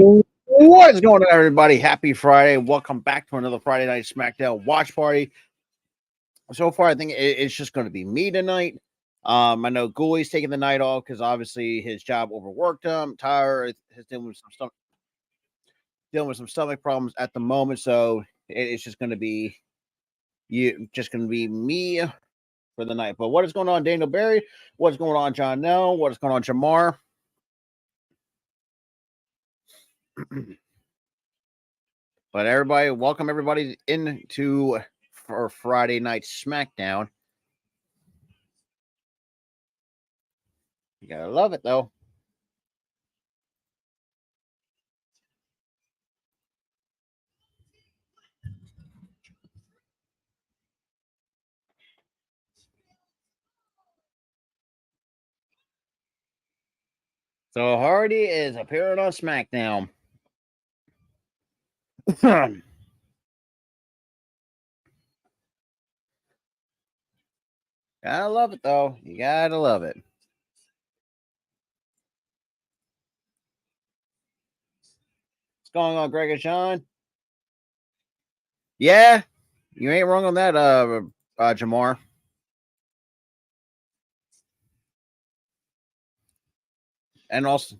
What is going on, everybody? Happy Friday. Welcome back to another Friday Night Smackdown watch party. So far, I think it's just going to be me tonight. I know Ghouly's taking the night off because obviously his job overworked him. Tyler is dealing with some stomach problems at the moment, so it's just going to be me for the night. But what is going on, Daniel Barry? What's going on, John Nell? What is going on, Jamar? But everybody, welcome everybody into for Friday Night Smackdown. You gotta love it though. So Hardy is appearing on SmackDown. Gotta love it though. You gotta love it. What's going on, Greg and Sean? Yeah, you ain't wrong on that, Jamar. And also,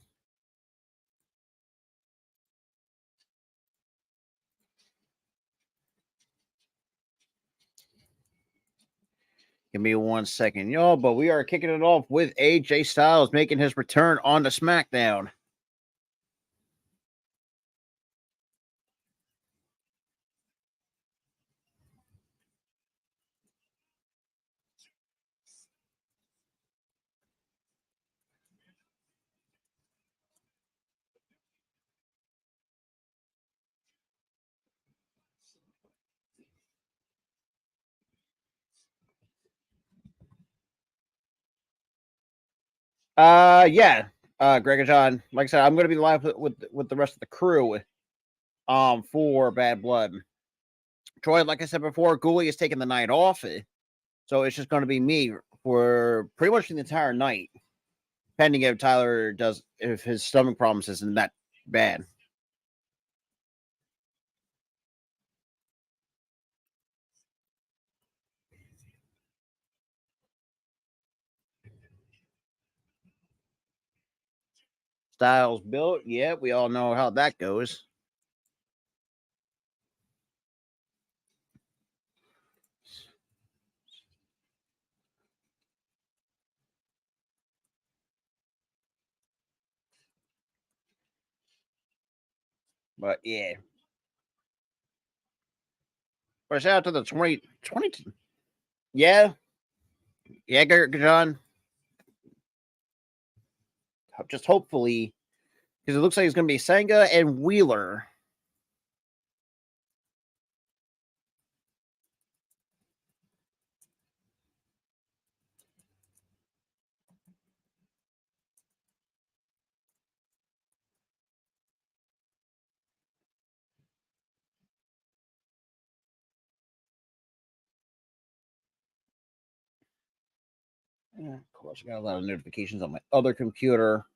give me 1 second, y'all. But we are kicking it off with AJ Styles making his return on the SmackDown. Yeah. Greg and John, like I said, I'm gonna be live with the rest of the crew for Bad Blood. Troy, like I said before, Ghoulie is taking the night off. So it's just gonna be me for pretty much the entire night. Pending if his stomach problems isn't that bad. Styles built, yeah, we all know how that goes. But yeah. But shout out to the 2020. Yeah. Yeah, John. Just hopefully, because it looks like it's going to be Senga and Wheeler. Of course, I got a lot of notifications on my other computer.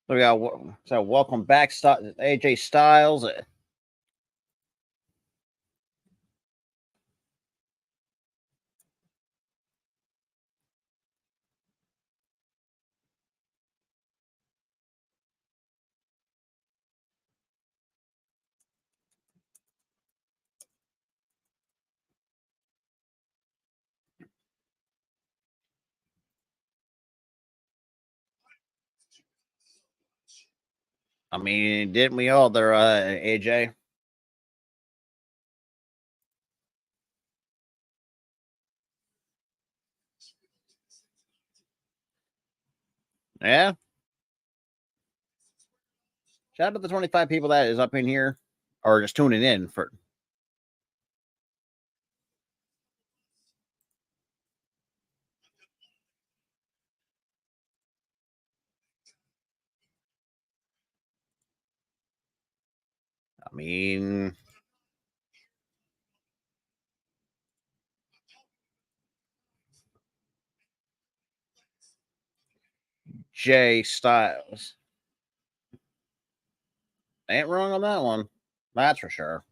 So we got welcome back, AJ Styles. I mean, didn't we all there, AJ? Yeah. Shout out to the 25 people that is up in here or just tuning in for. I mean, Jay Styles. Ain't wrong on that one. That's for sure.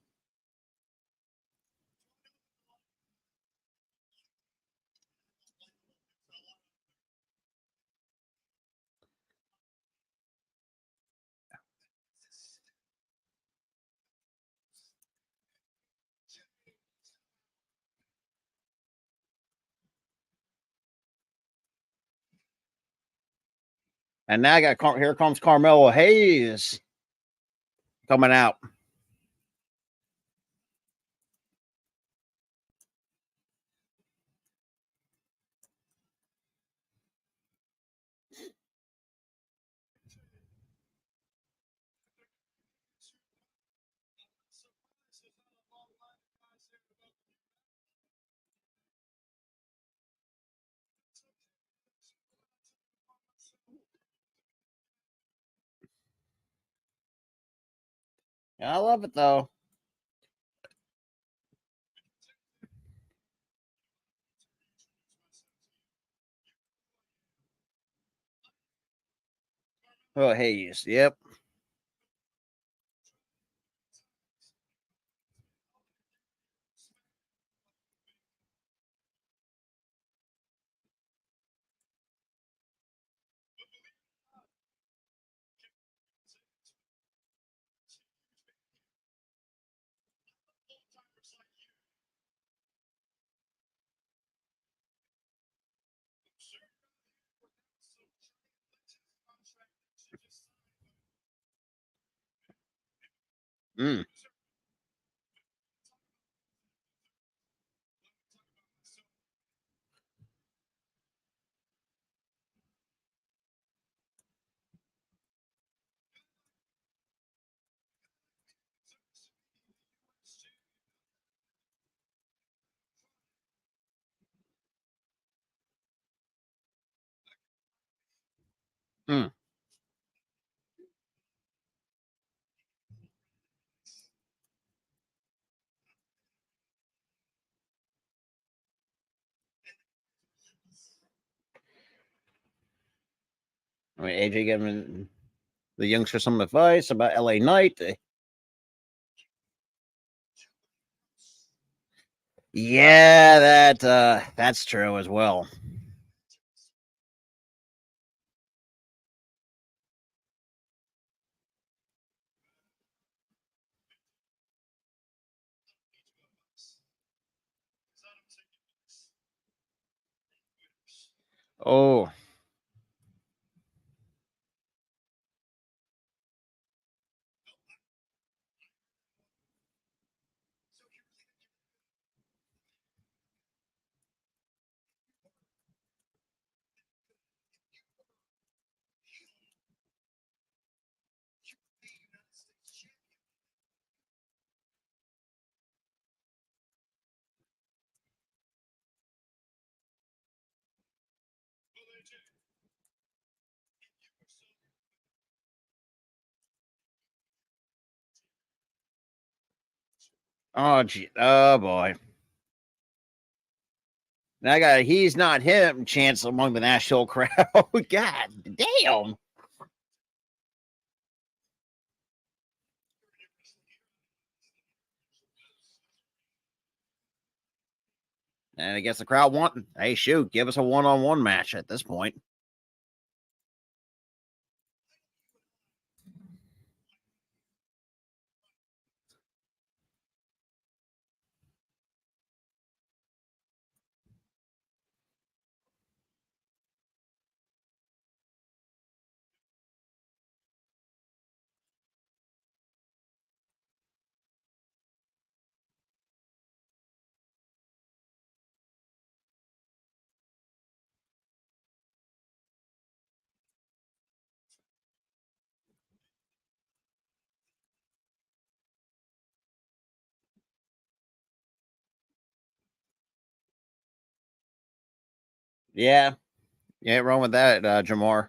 And now I got here comes Carmelo Hayes coming out. I love it though. Oh, Hayes. Yep. Mm. Mm. I mean, AJ giving the youngster some advice about LA Knight. Yeah, that's true as well. Oh, oh, gee, oh boy. Now I got he's not him chance among the Nashville crowd. God damn. And I guess the crowd want, hey, shoot, give us a one-on-one match at this point. Yeah. Yeah, wrong with that, Jamar.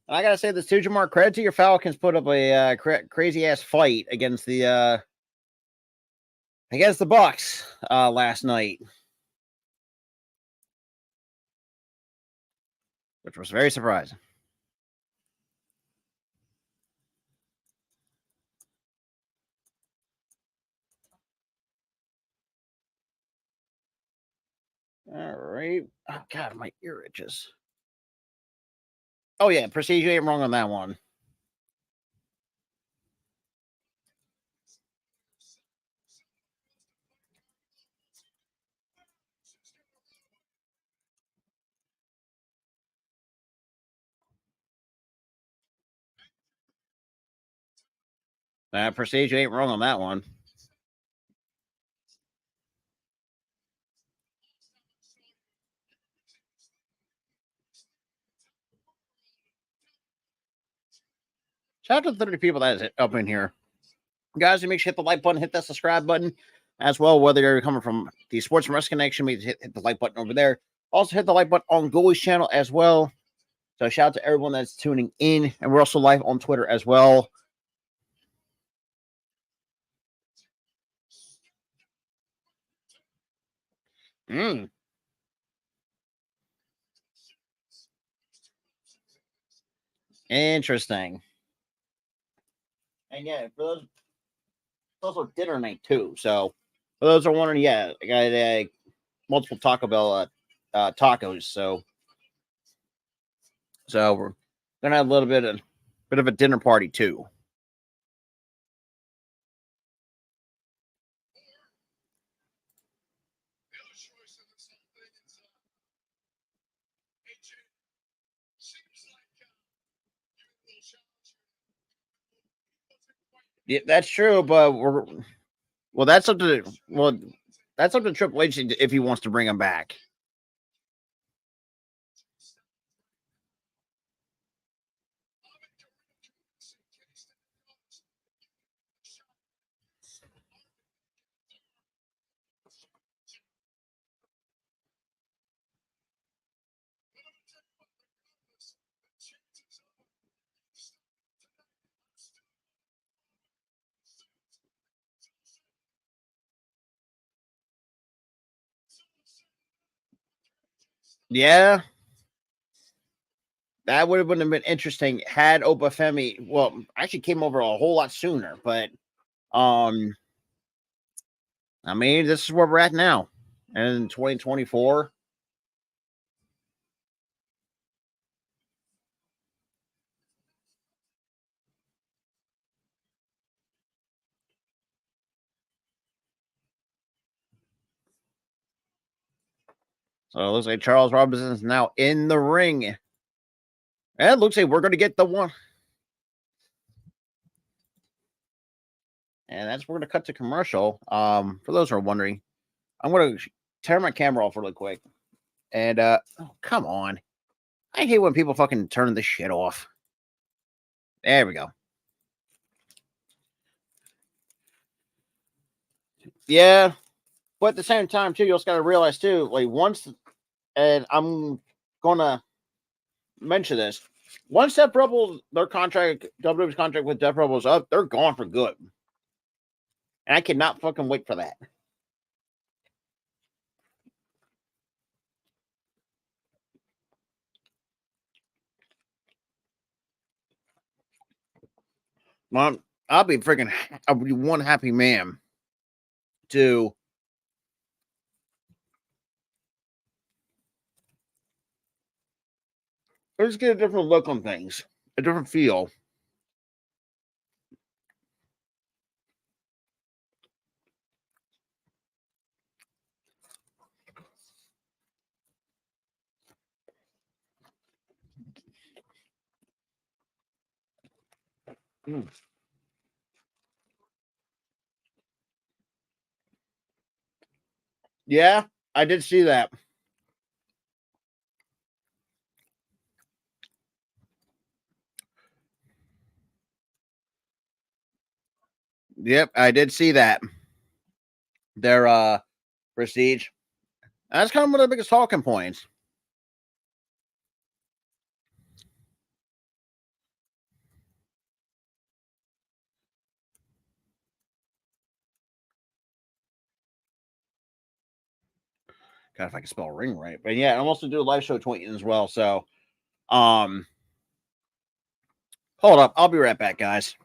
And I gotta say this too, Jamar. Credit to your Falcons put up a crazy ass fight against the Bucks last night, which was very surprising. All right. Oh God, my ear itches. Oh yeah, Prestige, you ain't wrong on that one. Prestige, you ain't wrong on that one. Shout out to the 30 people that is up in here. Guys, make sure you hit the like button, hit that subscribe button as well. Whether you're coming from the Sports and Wrestling Connection, hit the like button over there. Also, hit the like button on Goalie's channel as well. So, shout out to everyone that's tuning in. And we're also live on Twitter as well. Interesting. And yeah, for those, it's also dinner night too. So, for those who are wondering, yeah, I got multiple Taco Bell tacos. So we're gonna have a little bit of a dinner party too. Yeah, that's true, but that's up to that's up to Triple H if he wants to bring him back. Yeah, that would have been interesting had Obafemi. Well, actually came over a whole lot sooner, but I mean, this is where we're at now, in 2024. So it looks like Charles Robinson is now in the ring, and it looks like we're going to get the one. And that's we're going to cut to commercial. For those who are wondering, I'm going to turn my camera off really quick. And oh, come on. I hate when people fucking turn this shit off. There we go. Yeah. But at the same time, too, you also gotta realize too, like and I'm gonna mention this. Once Death Rebel, their contract, WWE's contract with Death Rebel is up, they're gone for good. And I cannot fucking wait for that. Mom, I'll be one happy man to just get a different look on things, a different feel. Mm. Yeah, I did see that. Yep, I did see that. Their prestige. That's kind of one of the biggest talking points. God, if I can spell ring right. But yeah, I'm also doing a live show tweeting as well. So hold up. I'll be right back, guys.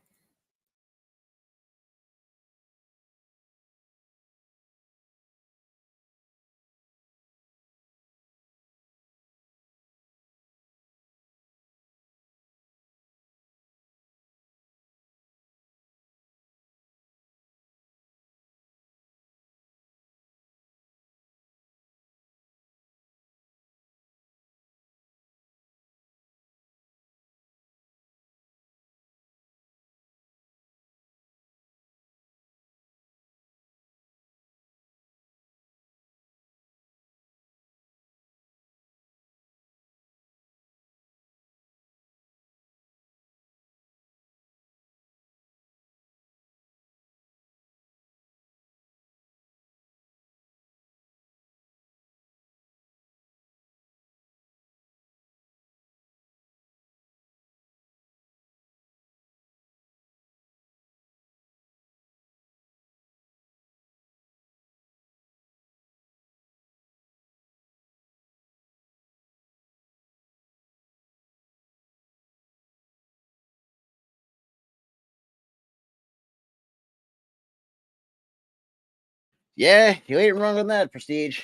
Yeah, you ain't wrong on that, Prestige.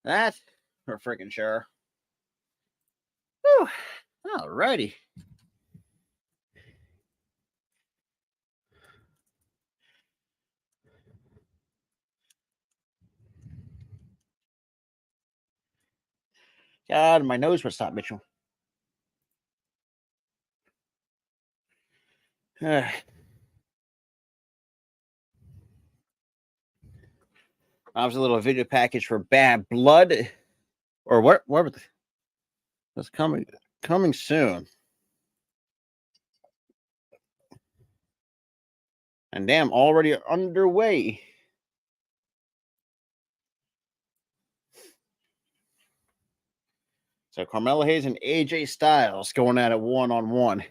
That for freaking sure. Whew. Alrighty. God, my nose would stop, Mitchell. I was a little video package for Bad Blood, or what? What was coming soon? And damn, already underway. So Carmelo Hayes and AJ Styles going at it 1-on-1.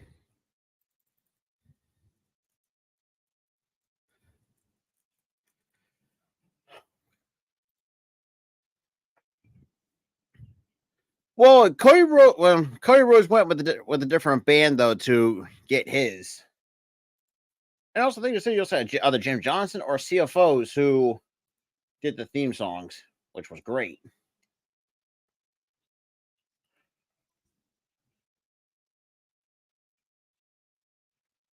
Well, Cody Rhodes went with a different band though to get his. And I also think you also had other Jim Johnson or CFOs who did the theme songs, which was great.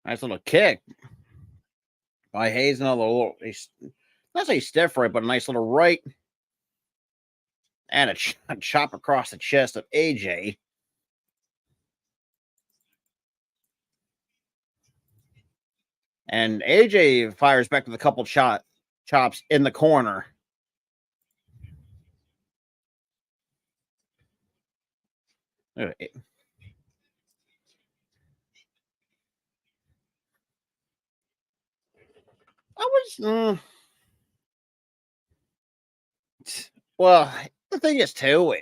Nice little kick by Hayes. Another little, not say stiff right, but a nice little right. And a chop across the chest of AJ. And AJ fires back with a couple chops in the corner. I was well. The thing is, too,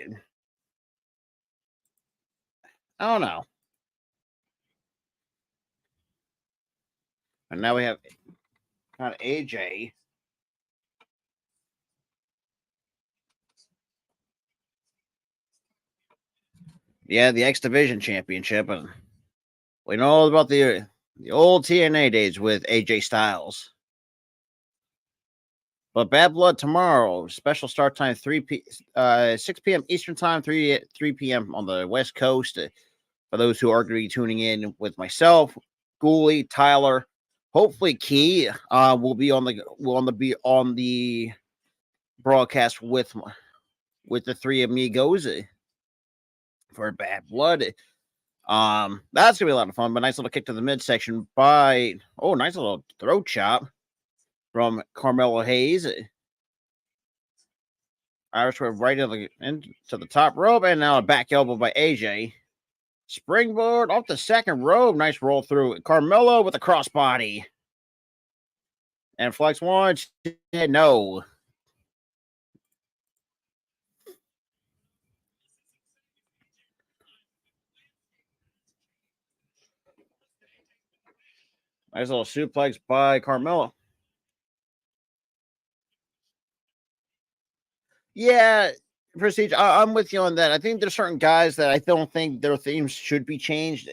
I don't know. And now we have got AJ. Yeah, the X Division Championship, and we know all about the old TNA days with AJ Styles. But Bad Blood tomorrow, special start time 6 p.m. Eastern time, 3 p.m. on the West Coast. For those who are going to be tuning in with myself, Ghoulie, Tyler, hopefully Key will be on the broadcast with the three amigos for Bad Blood. That's gonna be a lot of fun. But nice little kick to the midsection by nice little throat chop from Carmelo Hayes. Irish whip right into the top rope, and now a back elbow by AJ. Springboard off the second rope. Nice roll through. Carmelo with a crossbody. And flex one. No. Nice little suplex by Carmelo. Yeah, Prestige, I'm with you on that. I think there's certain guys that I don't think their themes should be changed.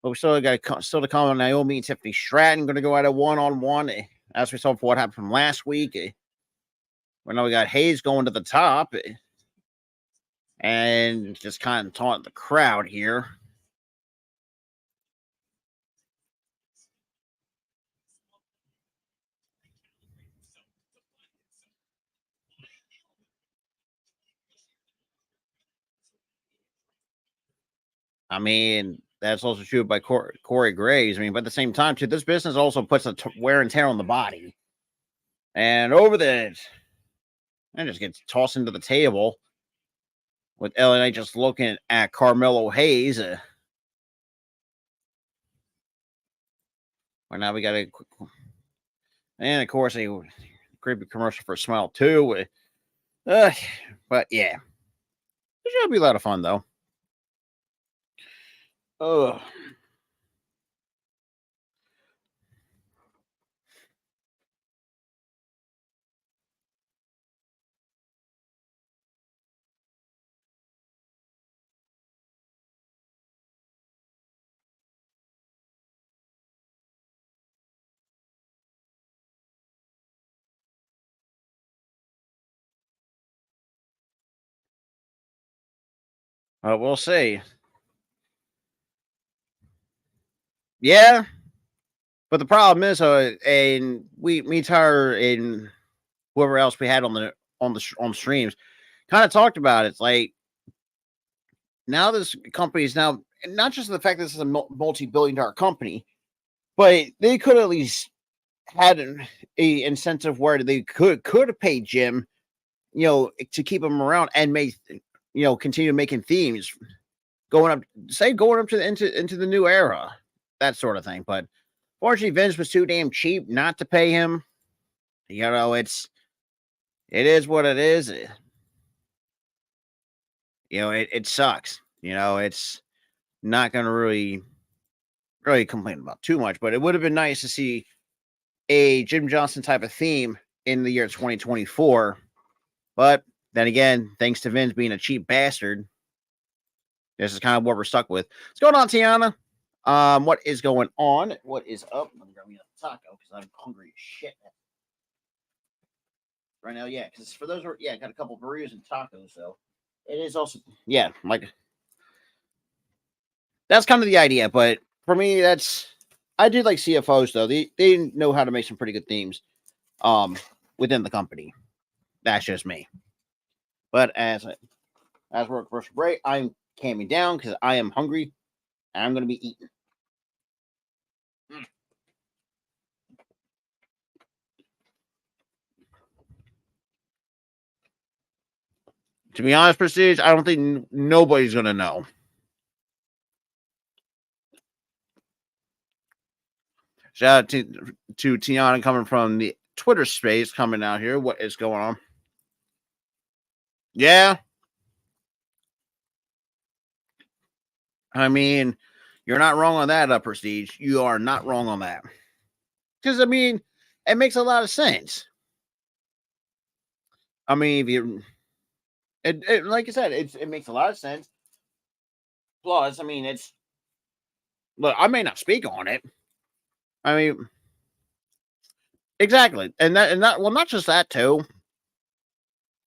But we still got to come on Naomi and Tiffany Stratton going to go at a 1-on-1. As we saw for what happened from last week. We know we got Hayes going to the top. And just kind of taunt the crowd here. I mean, that's also true by Corey Graves. I mean, but at the same time, too, this business also puts a wear and tear on the body. And over the and just gets tossed into the table with LNA just looking at Carmelo Hayes. Well, now we got a and of course a creepy commercial for Smile too. But yeah, it should be a lot of fun though. Oh, We'll see. Yeah, but the problem is, and me, Tyler, and whoever else we had on streams, kind of talked about it. It's like now this company is now not just the fact that this is a multi-billion-dollar company, but they could at least had a incentive where they could have paid Jim, to keep him around and make continue making themes going up to into the new era, that sort of thing. But fortunately, Vince was too damn cheap not to pay him. It is what it is. It sucks. It's not going to really complain about too much, but it would have been nice to see a Jim Johnson type of theme in the year 2024. But then again, thanks to Vince being a cheap bastard, this is kind of what we're stuck with. What's going on, Tiana? What is going on? What is up? Let me grab me a taco because I'm hungry as shit right now. Yeah, because for those who are, got a couple burritos and tacos, so it is also like that's kind of the idea. But for me, I do like CFOs though. They know how to make some pretty good themes within the company. That's just me. But as we're at commercial break, I'm calming down because I am hungry and I'm going to be eating. To be honest, Prestige, I don't think nobody's going to know. Shout out to Tiana coming from the Twitter space coming out here. What is going on? Yeah. I mean, you're not wrong on that, Prestige. You are not wrong on that. Because, I mean, it makes a lot of sense. I mean, if you, like I said, it makes a lot of sense. Plus, I mean, look, I may not speak on it. I mean, exactly. And that, well, not just that, too.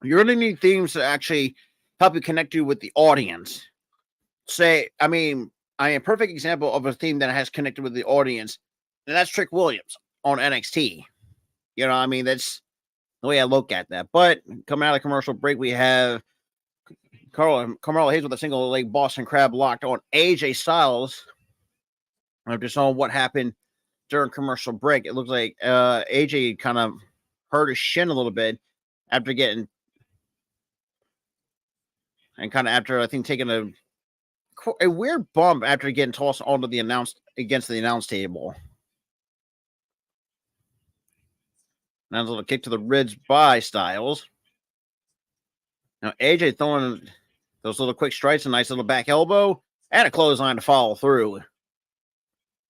You're going to need themes to actually help you connect you with the audience. I mean, a perfect example of a theme that has connected with the audience, and that's Trick Williams on NXT. I mean, that's the way I look at that. But coming out of commercial break, we have Carmelo Hayes with a single leg Boston Crab locked on AJ Styles. I'm just on what happened during commercial break. It looks like AJ kind of hurt his shin a little bit after getting, and kind of after I think taking a weird bump after getting tossed onto the against the announce table. Now a little kick to the ribs by Styles. Now AJ throwing those little quick strikes, a nice little back elbow, and a clothesline to follow through.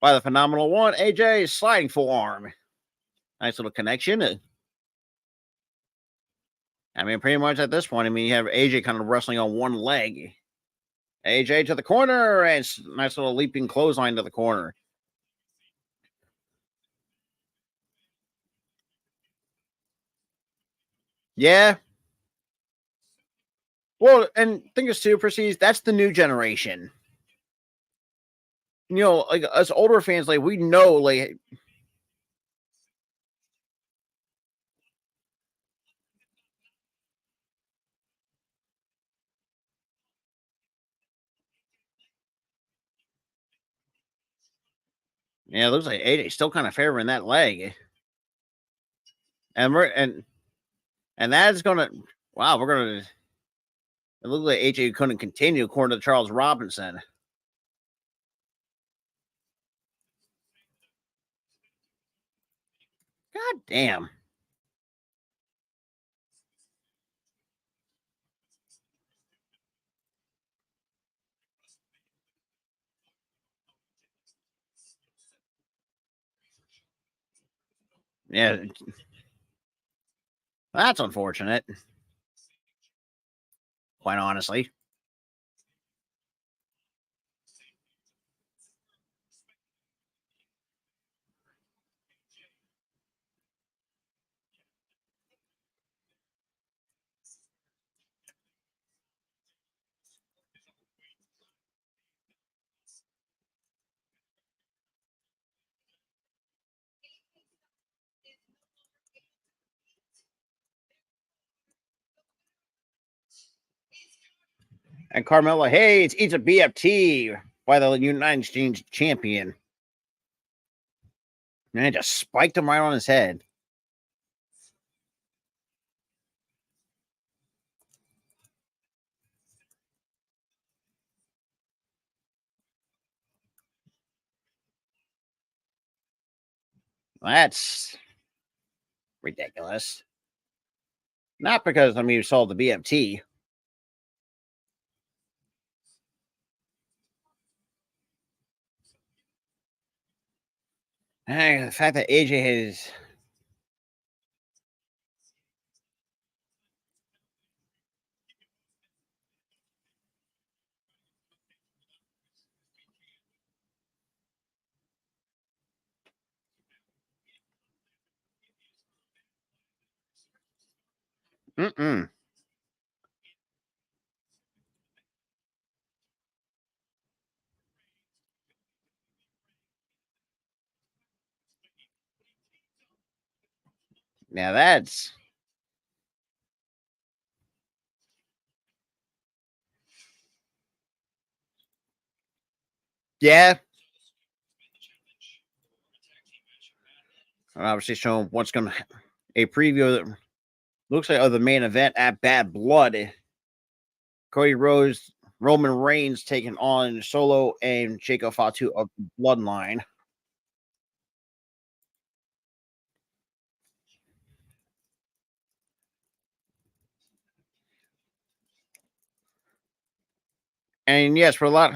By the phenomenal one, AJ sliding forearm. Nice little connection. I mean, pretty much at this point, I mean, you have AJ kind of wrestling on one leg. AJ to the corner, and nice little leaping clothesline to the corner. Yeah. Well, and think of too, Prestige, that's the new generation. Like us older fans, like we know, like it looks like AJ still kind of favoring that leg, and that's gonna. Wow, we're gonna. It looks like AJ couldn't continue, according to Charles Robinson. God damn. Yeah, that's unfortunate. Quite honestly. And Carmella, hey, it's a BFT by the United States champion. And it just spiked him right on his head. That's ridiculous. Not because, I mean, you saw the BFT. And the fact that AJ has... Mm-mm. Now that's... Yeah. And obviously showing what's going to... A preview that looks like of the main event at Bad Blood. Cody Rhodes, Roman Reigns taking on Solo and Jacob Fatu of Bloodline. And yes, for a lot...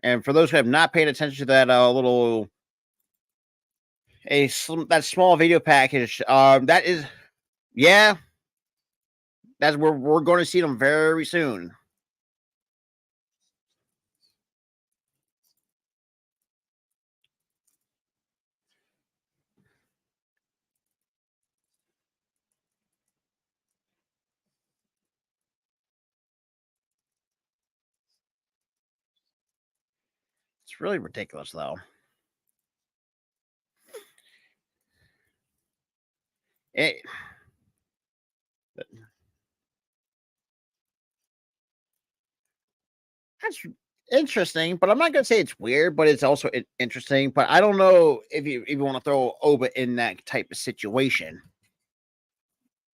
And for those who have not paid attention to that little... that small video package, that is... Yeah, that's where we're going to see them very soon. It's really ridiculous, though. It... That's interesting, but I'm not gonna say it's weird, but it's also interesting. But I don't know if you want to throw Oba in that type of situation.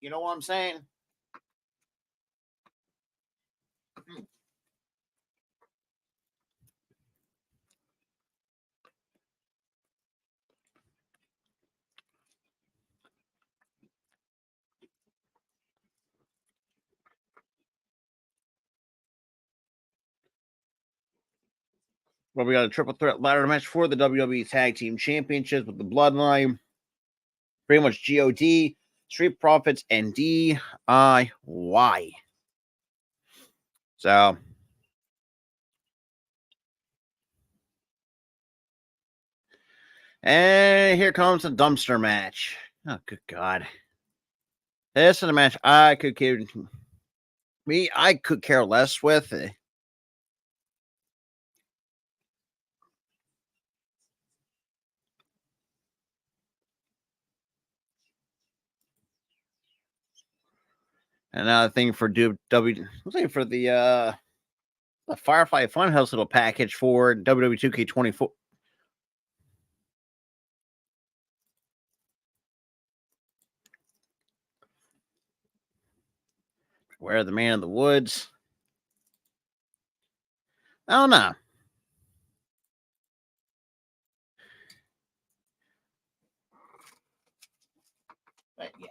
You know what I'm saying? Well, we got a triple threat ladder match for the WWE Tag Team Championships with the Bloodline, pretty much God, Street Profits, and DIY. So, and here comes the dumpster match. Oh, good God. This is a match I could care less with. Another thing for for the Firefly Funhouse little package for WWE 2K24. Where the Man in the Woods? I don't know. But yeah.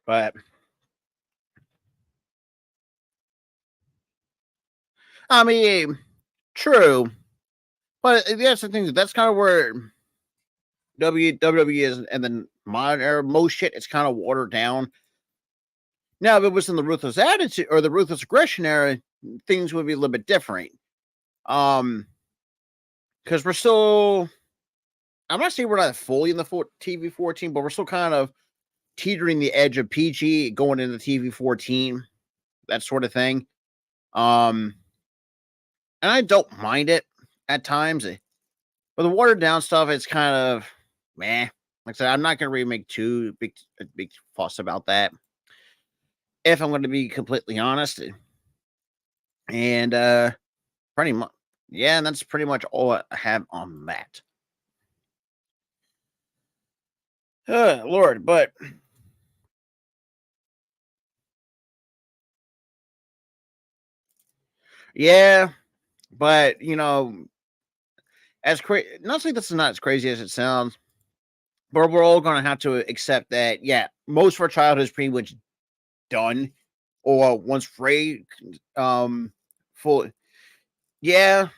But I mean, true. But that's the thing. That's kind of where WWE is, and then modern era, most shit is kind of watered down. Now, if it was in the ruthless attitude or the ruthless aggression era, things would be a little bit different. Because we're still, I'm not saying we're not fully in the TV 14, but we're still kind of teetering the edge of PG going into TV 14, that sort of thing. And I don't mind it at times, but the watered down stuff is kind of meh. Like I said, I'm not going to really make too big fuss about that, if I'm going to be completely honest. And pretty much, yeah, and that's pretty much all I have on that. Lord, but yeah, but as crazy, not saying this is not as crazy as it sounds, but we're all going to have to accept that. Yeah, most of our childhood is pretty much done, or once Ray, full. Yeah,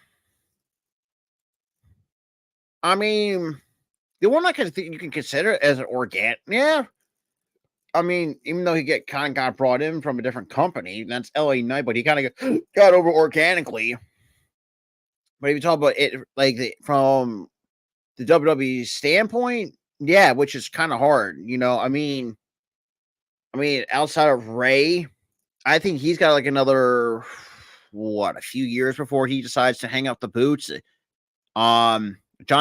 I mean, the one I can think you can consider as an organic. Yeah, I mean, even though he kind of got brought in from a different company, that's LA Knight, but he kind of got over organically. But if you talk about it like from the WWE standpoint, yeah, which is kind of hard, I mean, outside of Ray, I think he's got like another a few years before he decides to hang up the boots. John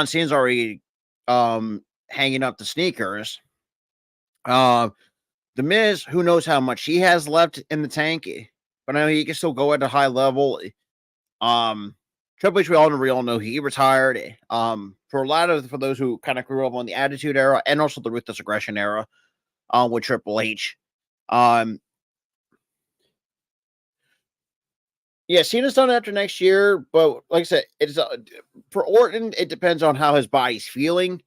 Cena's already hanging up the sneakers. The Miz, who knows how much he has left in the tank, but I know he can still go at a high level. Triple H, we all know he retired. For those who kind of grew up on the Attitude Era and also the Ruthless Aggression Era, with Triple H. Yeah, Cena's done after next year, but like I said, it's for Orton. It depends on how his body's feeling,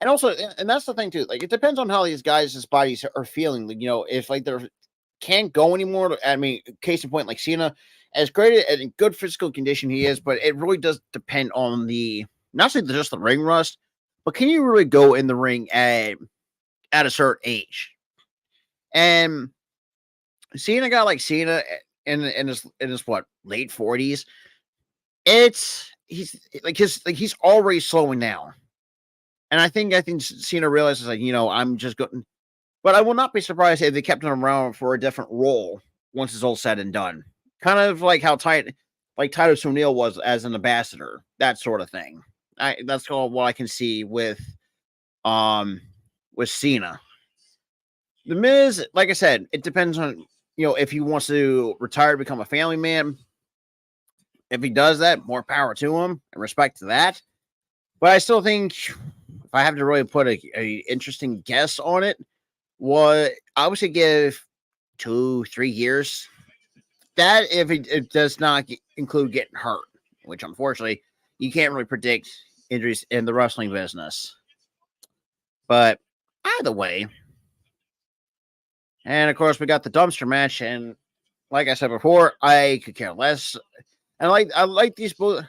and also, and that's the thing too. Like, it depends on how these guys' bodies are feeling. Like, if like they're can't go anymore. I mean, case in point, like Cena, as great and good physical condition he is, but it really does depend on not just the ring rust, but can you really go in the ring at a certain age? And seeing a guy like Cena in his what, late 40s, he's already slowing down. And I think Cena realizes, like, I'm just going, but I will not be surprised if they kept him around for a different role once it's all said and done. Kind of like how Titus O'Neil was as an ambassador, that sort of thing. That's all what I can see with Cena. The Miz, like I said, it depends on if he wants to retire, become a family man. If he does that, more power to him and respect to that. But I still think, if I have to really put a interesting guess on it, I would say give 2-3 years. That if it does not include getting hurt, which unfortunately you can't really predict injuries in the wrestling business. But either way, and of course we got the dumpster match, and like I said before, I could care less. And I like these both.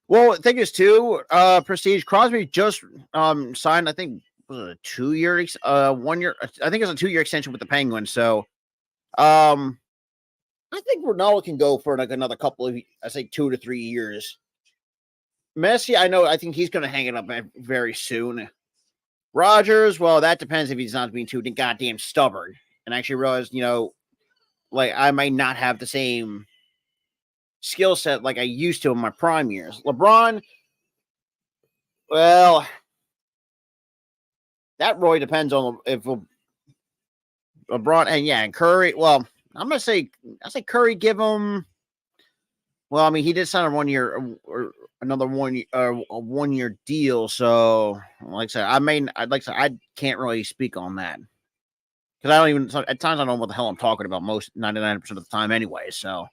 Well, the thing is too, Prestige Crosby just signed, I think, was it a 2-year 1 year, I think it's a 2-year extension with the Penguins. So I think Ronaldo can go for like another couple of, I say 2 to 3 years. Messi, I think he's gonna hang it up very soon. Rogers, well, that depends if he's not being too goddamn stubborn and actually realize, like I might not have the same skill set like I used to in my prime years. LeBron, well, that really depends on if LeBron and Curry. Well, I say Curry, give him. Well, I mean, he did sign a 1 year or another a 1 year deal. So, like I said, I can't really speak on that because I don't even at times I don't know what the hell I'm talking about. Most 99% of the time, anyway. So.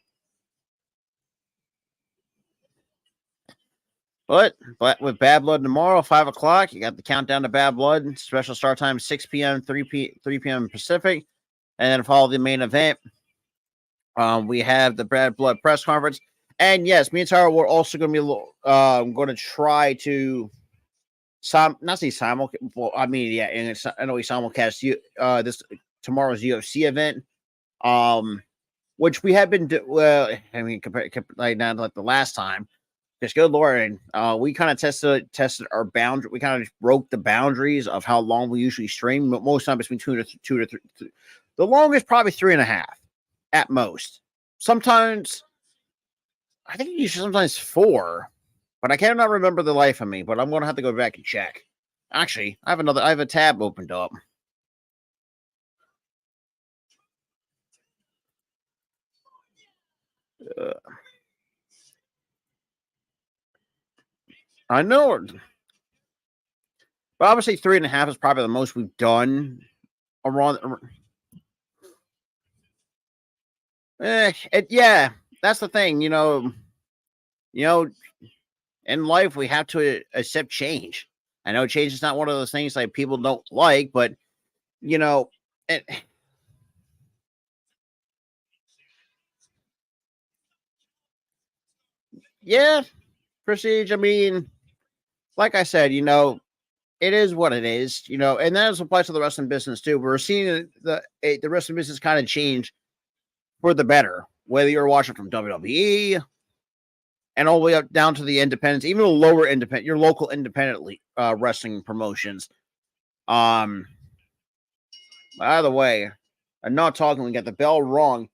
But with Bad Blood tomorrow, 5:00, you got the countdown to Bad Blood. Special start time 6 p.m., 3 p.m. Pacific, and then follow the main event. We have the Bad Blood press conference, And yes, me and Tara were also going to be going to try to not say simul. Well, I mean, yeah, and I know we simulcast this tomorrow's UFC event. Which we have been well. I mean, compared like not like the last time. Just good Lord, we kind of tested our boundary. We kind of broke the boundaries of how long we usually stream. But most times between two to three. The longest probably 3.5 at most. Sometimes I think usually sometimes 4, but I cannot remember the life of me. But I'm gonna have to go back and check. Actually, I have a tab opened up. Uh, I know, but obviously 3.5 is probably the most we've done around. Yeah, that's the thing. You know, in life we have to accept change. I know change is not one of those things like people don't like, but you know, it, yeah, Prestige. I mean, like I said, it is what it is. And that applies to the wrestling business too. We're seeing the wrestling business kind of change for the better, whether you're watching from WWE and all the way up down to the independents, even the lower independent, your local independent wrestling promotions. By the way, I'm not talking. We got the bell wrong,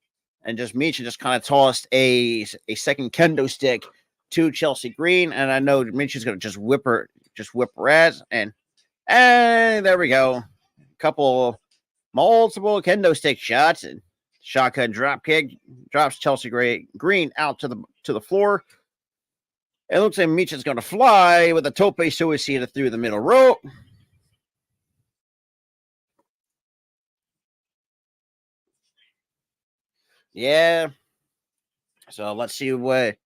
and just Misha just kind of tossed a second kendo stick to Chelsea Green, and I know Misha's gonna just whip her ass, and there we go. Couple multiple kendo stick shots and shotgun drop kick drops Chelsea Green out to the floor. It looks like Misha's gonna fly with a tope suicida through the middle rope. Yeah. So let's see what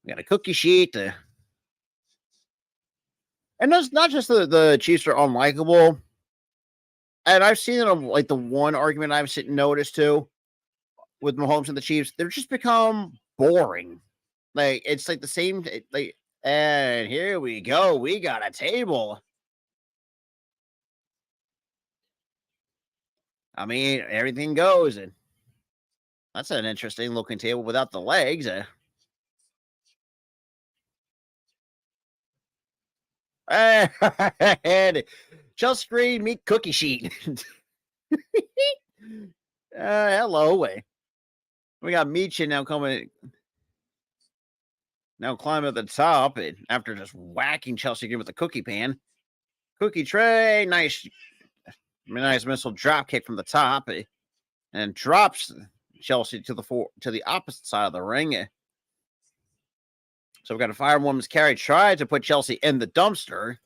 we got a cookie sheet. And that's not just the Chiefs are unlikable. And I've seen it on like the one argument I've noticed too with Mahomes and the Chiefs. They're just become boring. Like it's like the same like and here we go. We got a table. I mean, everything goes, and that's an interesting looking table without the legs. And Chelsea Green meet cookie sheet. Hello. We got Meechin now climbing at the top, and after just whacking Chelsea Green with the cookie pan. Cookie tray, nice missile drop kick from the top, and drops Chelsea to the opposite side of the ring. So we've got a firewoman's carry, tried to put Chelsea in the dumpster,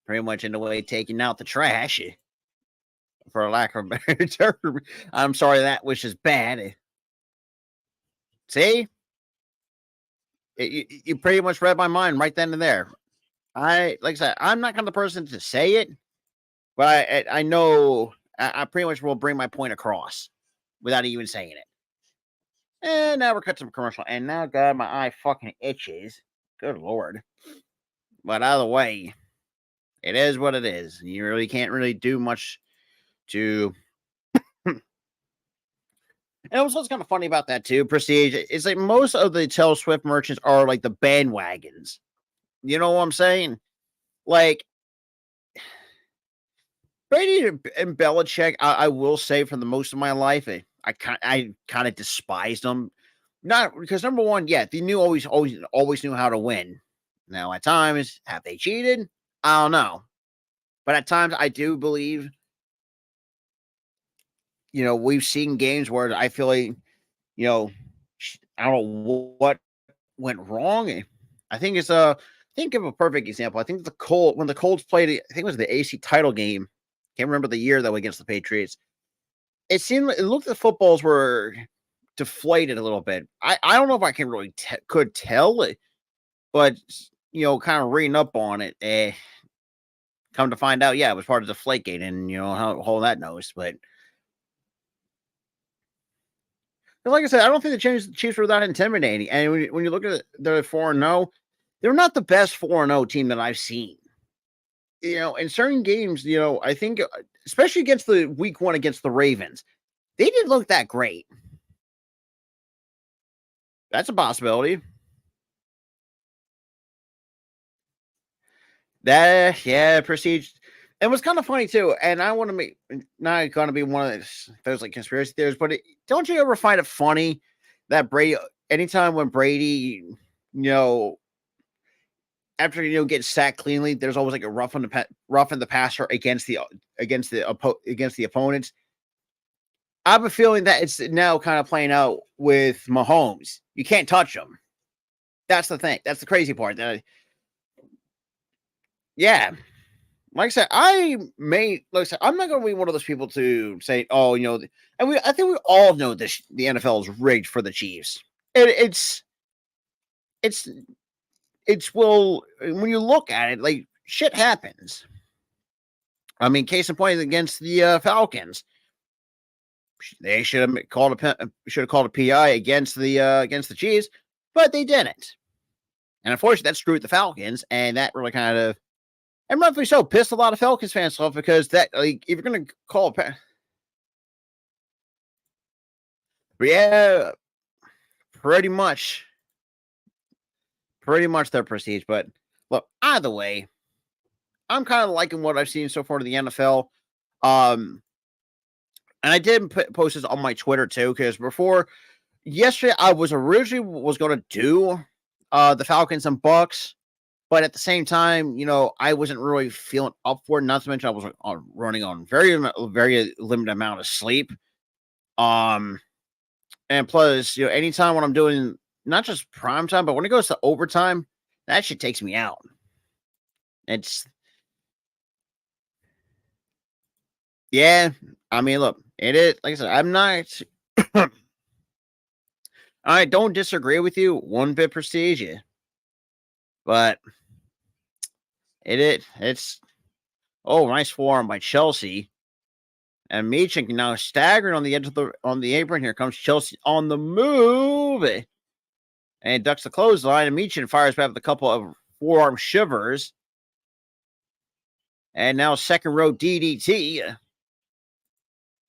pretty much in the way taking out the trash, for a lack of a better term. I'm sorry, that was just bad. See, you pretty much read my mind right then and there. Like I said, I'm not kind of the person to say it, but I know I pretty much will bring my point across without even saying it. And now we're cut to a commercial, and now God, my eye fucking itches. Good lord! But either way, it is what it is. You really can't really do much to. And what's kind of funny about that too, Prestige, is like most of the Taylor Swift merchants are like the bandwagons. You know what I'm saying? Like Brady and Belichick, I will say for the most of my life, I kind of despised them. Not because number one, yeah, they knew always knew how to win. Now at times, have they cheated? I don't know, but at times I do believe. We've seen games where I feel like, I don't know what went wrong. I think it's think of a perfect example. I think when the Colts played, I think it was the AC title game. Can't remember the year though against the Patriots. It looked like the footballs were deflated a little bit. I don't know if I can really could tell it, but kind of reading up on it, come to find out, yeah, it was part of the Deflategate, and how that knows. But like I said, I don't think the Chiefs were that intimidating. And when you look at the 4-0, they're not the best 4-0 team that I've seen. In certain games, I think, especially against the week 1 against the Ravens, they didn't look that great. That's a possibility. Prestige. It was kind of funny too, and I want to make not going to be one of those like conspiracy theories, but don't you ever find it funny that Brady, anytime when Brady, after gets sacked cleanly, there's always like a rough on the passer against the opponents. I have a feeling that it's now kind of playing out with Mahomes. You can't touch him. That's the thing. That's the crazy part. Yeah. Like I said, I'm not going to be one of those people to say, "Oh, I think we all know this. The NFL is rigged for the Chiefs. It's well, when you look at it, like shit happens. I mean, case in point against the Falcons, they should have called a PI against the Chiefs, but they didn't. And unfortunately, that screwed the Falcons, and that really kind of, and rightfully so, pissed a lot of Falcons fans off because that, like, if you're going to call yeah, pretty much their prestige. But look, either way, I'm kind of liking what I've seen so far to the NFL. And I did post this on my Twitter too, because yesterday I was originally going to do the Falcons and Bucks, but at the same time, I wasn't really feeling up for it. Not to mention I was running on very limited amount of sleep. And plus, anytime when I'm doing not just prime time, but when it goes to overtime, that shit takes me out. Yeah. I mean, look, it is, like I said, I'm not. I don't disagree with you one bit, Prestige, but it's nice forearm by Chelsea, and Meaching now staggering on the edge of the apron. Here comes Chelsea on the move, and ducks the clothesline, and Meaching fires back with a couple of forearm shivers, and now second row DDT.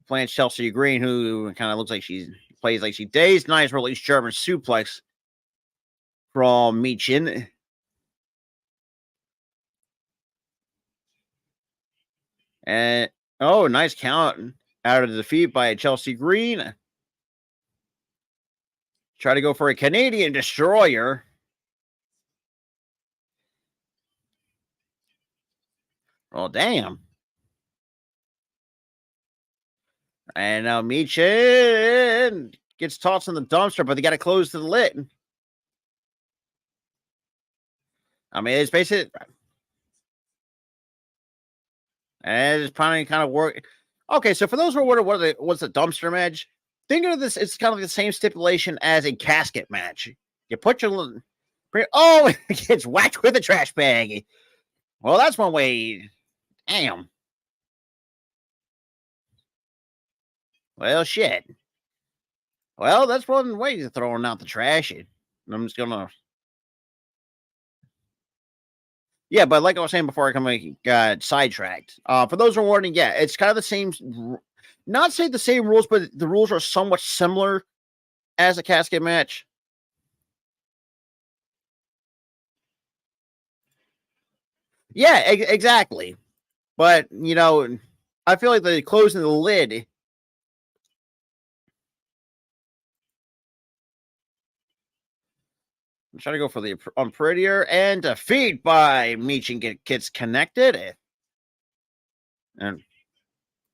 Playing Chelsea Green, who kind of looks like she plays like she dazed. Nice release German suplex from Meechin. And nice count out of the defeat by Chelsea Green. Try to go for a Canadian destroyer. Oh, damn. And now Meechin gets tossed in the dumpster, but they got to close to the lid. I mean, it's basically, and it's probably kind of work. Okay, so for those who are wondering what's the dumpster match, think of this. It's kind of like the same stipulation as a casket match. You put your it gets whacked with a trash bag. Well, that's one way. Damn. Well, shit. Well, that's one way to throwing out the trash. I'm just gonna. Yeah, but like I was saying before, I got sidetracked. For those who are wondering, yeah, it's kind of the same. Not say the same rules, but the rules are somewhat similar as a casket match. Yeah, exactly. But I feel like the closing the lid. I'm trying to go for the unprettier and defeat by Meechin gets connected. And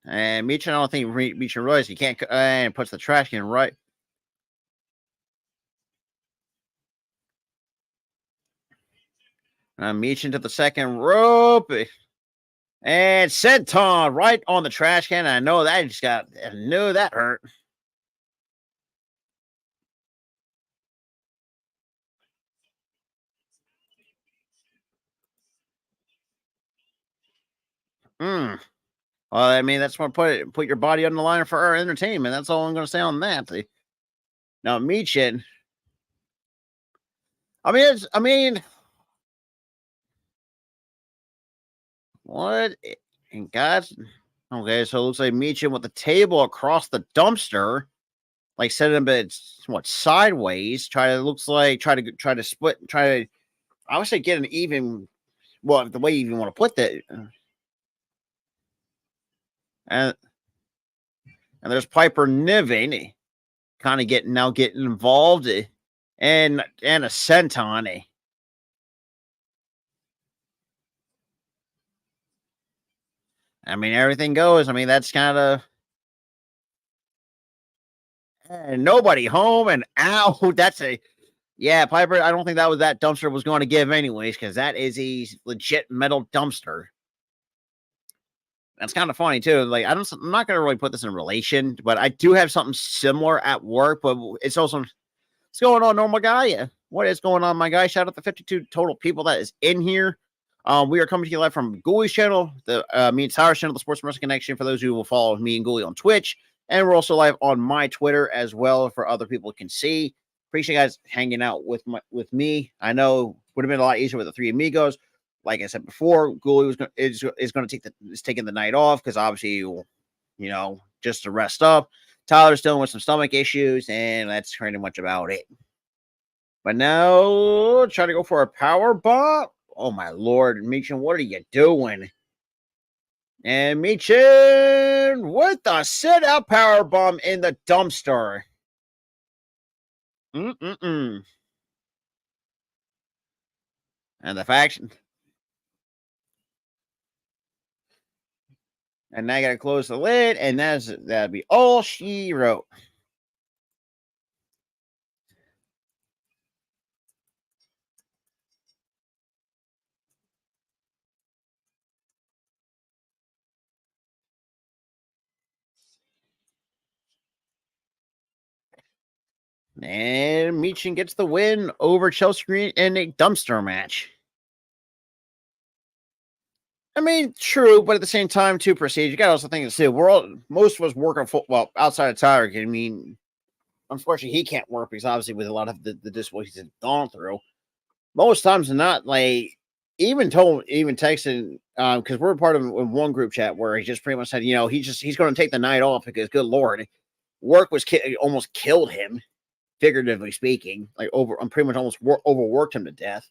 Meechin, I don't think Meechin realizes he can't, and puts the trash can right. Meechin to the second rope. And senton right on the trash can. I know that I knew that hurt. Well, I mean, that's what put your body on the line for our entertainment. That's all I'm going to say on that. Now Michin, I mean, what in God's okay, so it looks like Michin with the table across the dumpster, like setting him it what sideways, try to split, try to I would say get an even well, the way you even want to put that. And and there's Piper Niven kind of getting involved and a senton. I mean, everything goes. I mean, that's kind of nobody home and ow. That's a yeah, Piper. I don't think that dumpster was going to give anyways because that is a legit metal dumpster. That's kind of funny too. Like I'm not going to really put this in relation, but I do have something similar at work. But it's also what's going on, normal guy? Yeah. What is going on, my guy? Shout out to 52 total people that is in here. We are coming to you live from Ghouly's channel, the me and Tyler's channel, the Sports Wrestling Connection, for those who will follow me and Ghouly on Twitch. And we're also live on my Twitter as well for other people can see. Appreciate you guys hanging out with me. I know would have been a lot easier with the three amigos. Like I said before, Ghouly is going to is taking the night off because obviously, just to rest up. Tyler's dealing with some stomach issues, and that's pretty much about it. But now, try to go for a power bomb. Oh my lord, Michin, what are you doing? And Michin with the sit-out power bomb in the dumpster. Mm-mm-mm. And the faction. And now I gotta close the lid, and that'd be all she wrote. And Michin gets the win over Chelsea Green in a dumpster match. I mean, true, but at the same time, to proceed, you got to also think too. Most of us work on football outside of Tyler. I mean, unfortunately, he can't work because obviously with a lot of the disabilities he's gone through, most times than not, like even texting because we're part of one group chat where he just pretty much said, he's going to take the night off because good lord, work almost killed him, figuratively speaking, like I'm pretty much almost overworked him to death.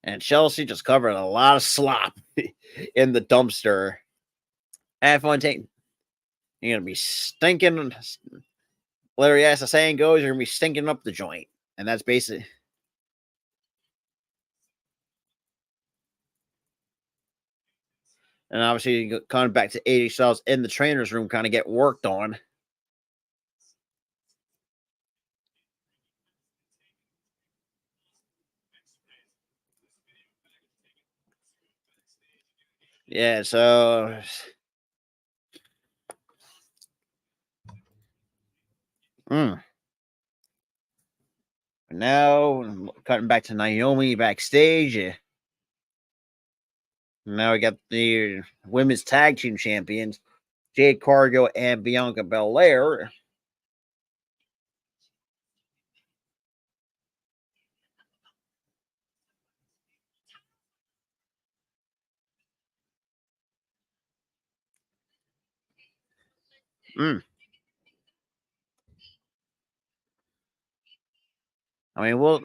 And Chelsea just covered a lot of slop in the dumpster. Have fun taking. You're gonna be stinking. Larry, as the saying goes, you're gonna be stinking up the joint, and that's basically. And obviously, coming back to 80 Styles in the trainer's room, kind of get worked on. Yeah, so. Now, cutting back to Naomi backstage. Now we got the women's tag team champions, Jade Cargill and Bianca Belair. I mean, well.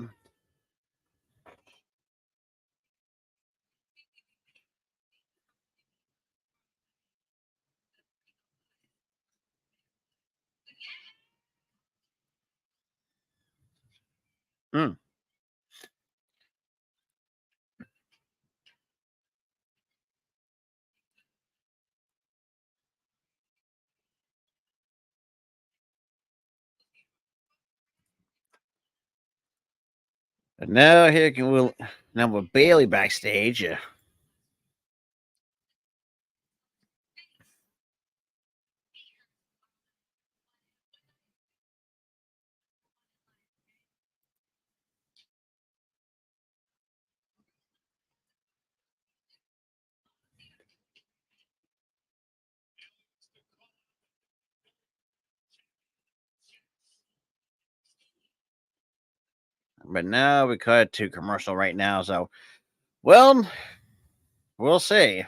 But now with Bailey backstage. But now we cut to commercial right now. So, well, we'll see.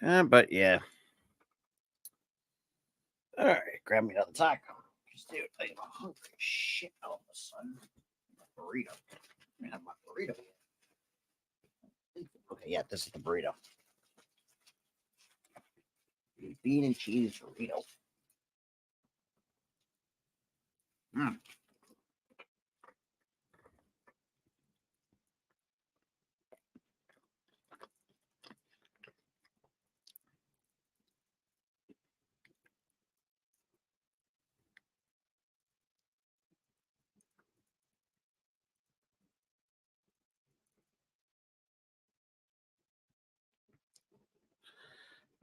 But yeah. All right, grab me another taco. Just dude, I'm hungry as shit all of a sudden. Burrito. I have my burrito. Okay, yeah, this is the burrito. Bean and cheese burrito. Mm.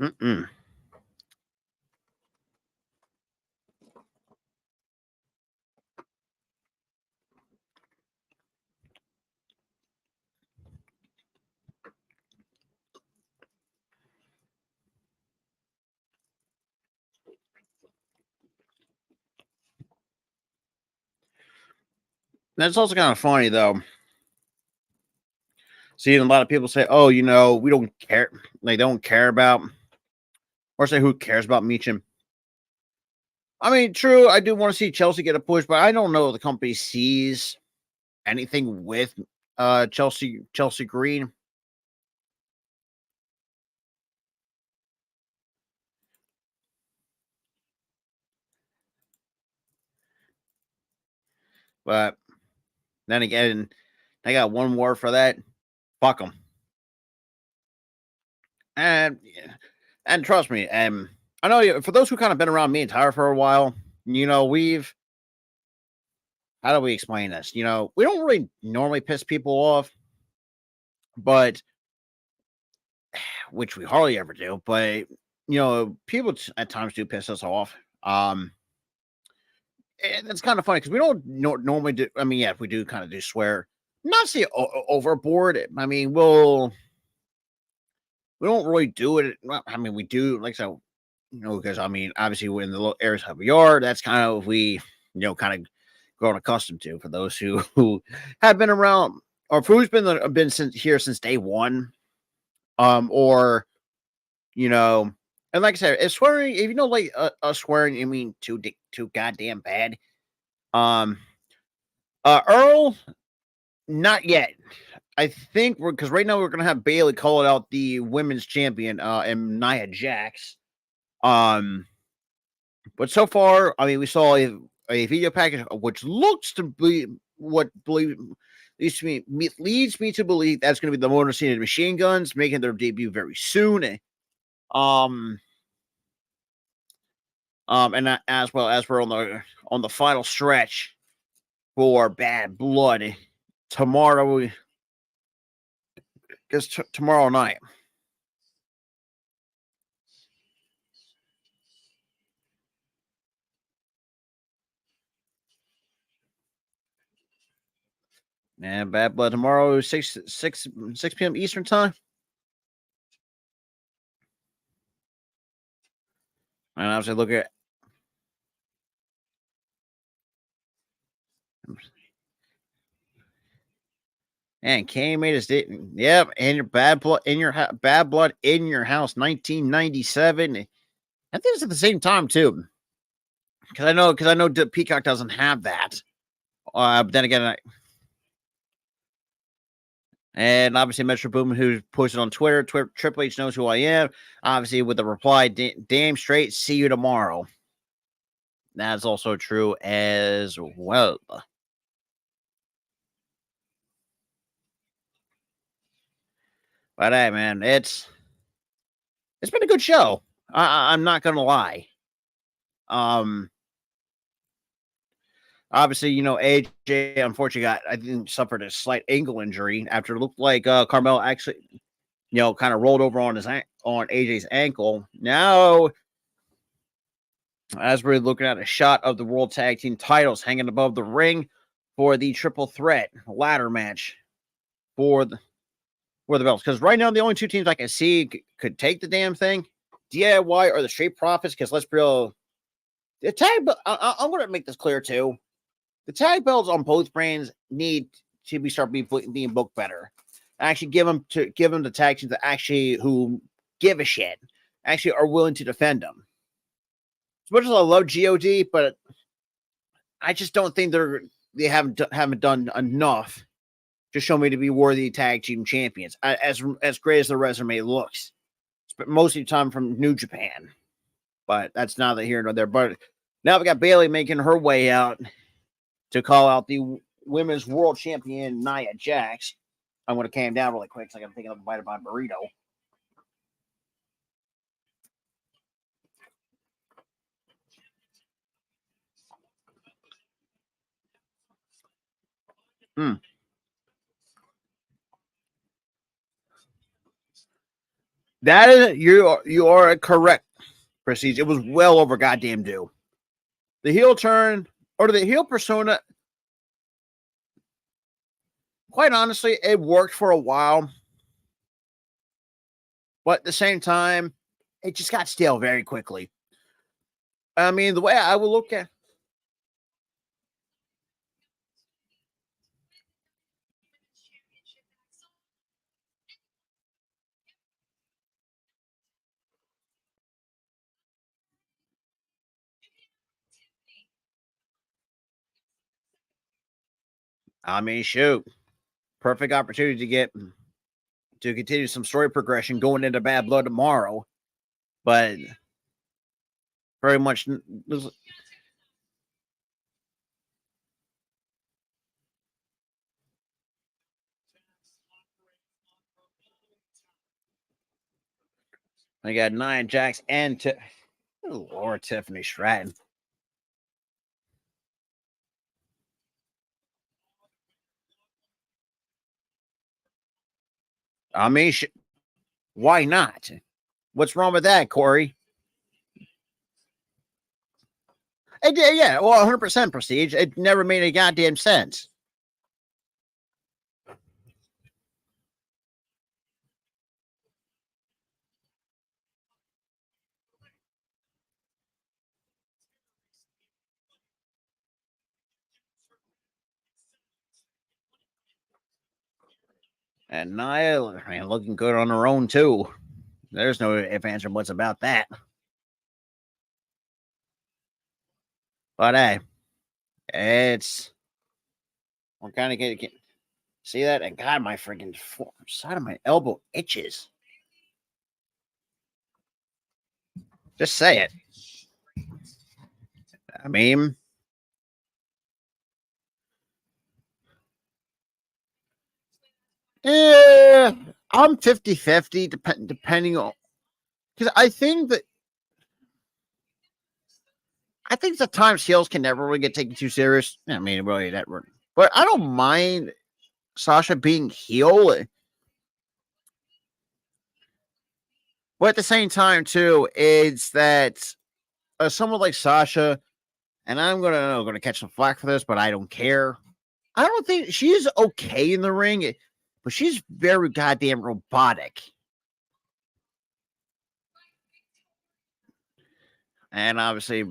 Mm-mm. That's also kind of funny though. Seeing a lot of people say, "Oh, we don't care." They don't care about, or say, "Who cares about Meacham?" I mean, true. I do want to see Chelsea get a push, but I don't know if the company sees anything with Chelsea Green. But then again, I got one word for that. Fuck them. And trust me, I know for those who kind of been around me and Tyler for a while, we've how do we explain this? We don't really normally piss people off, but which we hardly ever do. But people at times do piss us off. And it's kind of funny because we don't normally do. I mean, yeah, we do kind of do swear, not say overboard. I mean, we don't really do it. Well, I mean, we do like so, because I mean, obviously, we're in the little areas of a yard. That's kind of we, kind of grown accustomed to. For those who have been around, or for who's been since day one, or and like I said, if swearing, if like swearing, I mean, too goddamn bad. Um, Earl, not yet. I think because right now we're gonna have Bailey call it out the women's champion, and Nia Jax. Um, but so far, I mean, we saw a video package which looks to be what leads me to believe that's going to be the Motor City Machine Guns making their debut very soon. Um, and as well as we're on the final stretch for Bad Blood tomorrow, because tomorrow night. And Bad Blood tomorrow, 6 p.m. Eastern time. And obviously look at and Kane made his yep, and your bad blood in your bad blood in your house, 1997. I think it's at the same time too, because I know Peacock doesn't have that. But then again, and obviously Metro Boomin, who posted on Twitter, Triple H knows who I am. Obviously, with the reply, "Damn straight, see you tomorrow." That's also true as well. But hey, man, it's been a good show. I'm not gonna lie. Um, Obviously, AJ unfortunately I think suffered a slight ankle injury after it looked like Carmelo actually, kind of rolled over on AJ's ankle. Now, as we're looking at a shot of the World Tag Team titles hanging above the ring for the triple threat ladder match for the belts. Because right now, the only two teams I can see could take the damn thing, DIY or the Street Profits. Because let's be real, the tag. I'm going to make this clear too. The tag belts on both brands need to being booked better. Actually, give them the tag teams that actually who give a shit, actually are willing to defend them. As much as I love God, but I just don't think they haven't done enough to show me to be worthy tag team champions. As great as the resume looks, most of the time from New Japan, but that's neither here nor there. But now we got Bayley making her way out to call out the women's world champion Nia Jax. I'm going to calm down really quick so I got to take another bite of my burrito. That is you are correct, Prestige. It was well over goddamn due. The heel turn or the heel persona, quite honestly, it worked for a while. But at the same time, it just got stale very quickly. I mean, the way I would look at shoot. Perfect opportunity to continue some story progression going into Bad Blood tomorrow. But very much I got Nia Jax and Lord Tiffany Stratton. Why not? What's wrong with that, Corey? It did, yeah. Well, 100% Prestige. It never made any goddamn sense. And Nia, man, looking good on her own too. There's no if, ands, or buts about that. But hey, it's we're kind of getting see that, and God, my freaking side of my elbow itches. Just say it. I mean, yeah, I'm 50-50 depending on because I think at times heels can never really get taken too serious. I mean, really that, but I don't mind Sasha being heel. But at the same time, too, it's that someone like Sasha, and I'm gonna catch some flack for this, but I don't care. I don't think she's okay in the ring, but she's very goddamn robotic. And obviously,